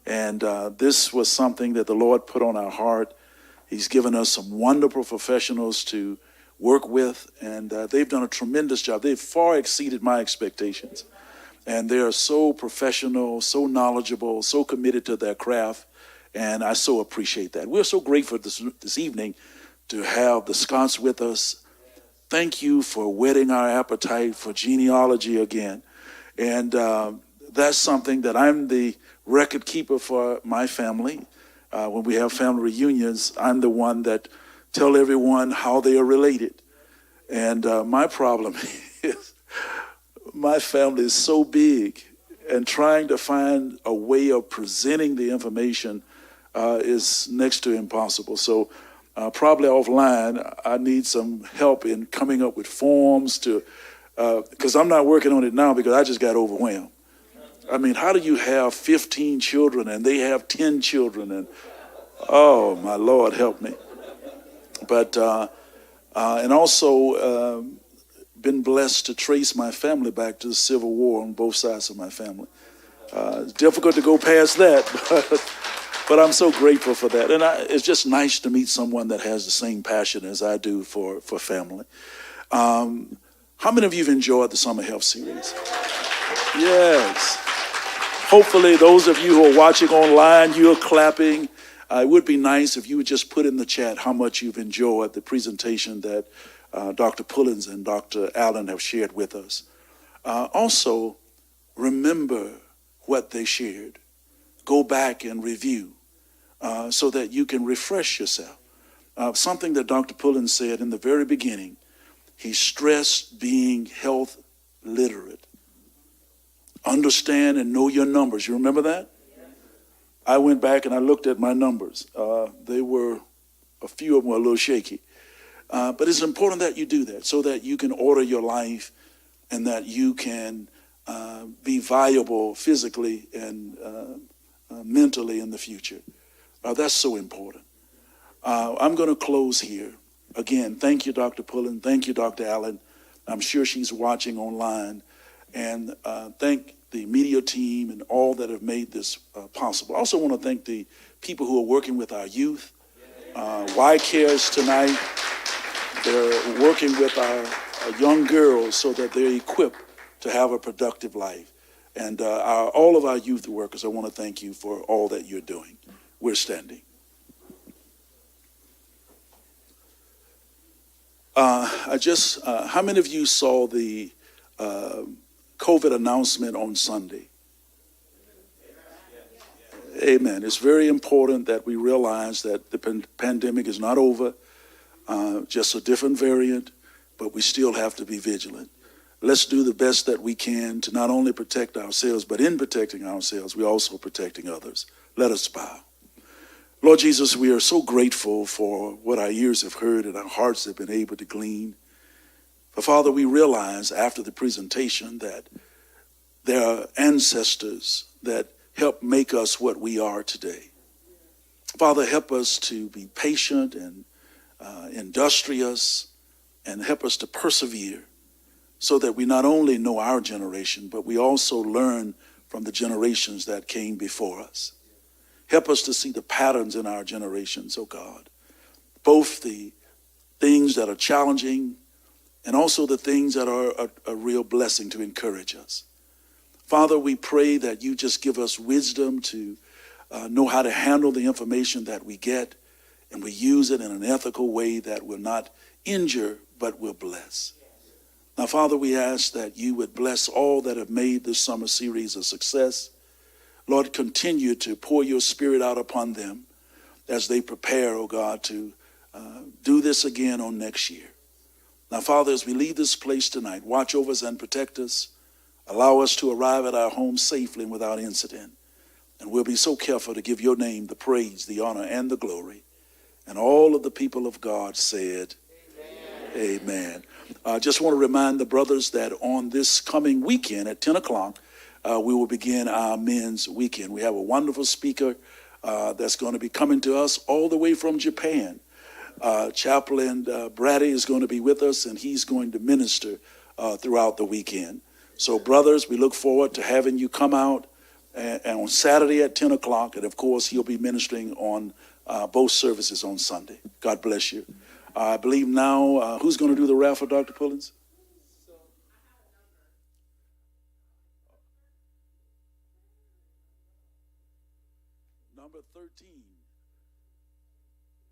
And this was something that the Lord put on our heart. He's given us some wonderful professionals to work with, and they've done a tremendous job. They've far exceeded my expectations. And they are so professional, so knowledgeable, so committed to their craft, and I so appreciate that. We're so grateful this evening to have the Scots with us. Thank you for whetting our appetite for genealogy again. And that's something that I'm the record keeper for my family. When we have family reunions, I'm the one that tell everyone how they are related. And my problem is my family is so big, and trying to find a way of presenting the information is next to impossible. So probably offline, I need some help in coming up with forms because I'm not working on it now because I just got overwhelmed. I mean, how do you have 15 children and they have 10 children? And oh, my Lord, help me. But, and also been blessed to trace my family back to the Civil War on both sides of my family. It's difficult to go past that, but I'm so grateful for that. And it's just nice to meet someone that has the same passion as I do for family. How many of you have enjoyed the Summer Health Series? Yes. Hopefully those of you who are watching online, you're clapping. It would be nice if you would just put in the chat how much you've enjoyed the presentation that Dr. Pullins and Dr. Allen have shared with us. Also, remember what they shared. Go back and review so that you can refresh yourself. Something that Dr. Pullins said in the very beginning, he stressed being health literate. Understand and know your numbers. You remember that? I went back and I looked at my numbers. They were, a few of them were a little shaky. But it's important that you do that so that you can order your life and that you can be viable physically and mentally in the future. That's so important. I'm going to close here. Again, thank you, Dr. Pullen. Thank you, Dr. Allen. I'm sure she's watching online. And thank the media team and all that have made this possible. I also want to thank the people who are working with our youth. Y Cares tonight. They're working with our young girls so that they're equipped to have a productive life. And all of our youth workers, I want to thank you for all that you're doing. We're standing. How many of you saw the COVID announcement on Sunday? Amen. It's very important that we realize that the pandemic is not over, just a different variant, but we still have to be vigilant. Let's do the best that we can to not only protect ourselves, but in protecting ourselves, we're also protecting others. Let us bow. Lord Jesus, we are so grateful for what our ears have heard and our hearts have been able to glean. But Father, we realize after the presentation that there are ancestors that help make us what we are today. Father, help us to be patient and industrious, and help us to persevere so that we not only know our generation, but we also learn from the generations that came before us. Help us to see the patterns in our generations, oh God, both the things that are challenging and also the things that are a real blessing to encourage us. Father, we pray that you just give us wisdom to know how to handle the information that we get, and we use it in an ethical way that will not injure, but will bless. Now, Father, we ask that you would bless all that have made this summer series a success. Lord, continue to pour your spirit out upon them as they prepare, oh God, to do this again on next year. Now, Father, as we leave this place tonight, watch over us and protect us. Allow us to arrive at our home safely and without incident. And we'll be so careful to give your name the praise, the honor, and the glory. And all of the people of God said, amen. I just want to remind the brothers that on this coming weekend at 10 o'clock, we will begin our men's weekend. We have a wonderful speaker that's going to be coming to us all the way from Japan. Chaplain Brady is going to be with us, and he's going to minister throughout the weekend. So, brothers, we look forward to having you come out and on Saturday at 10 o'clock. And, of course, he'll be ministering on both services on Sunday. God bless you. I believe now, who's going to do the raffle, Dr. Pullins? Number 13.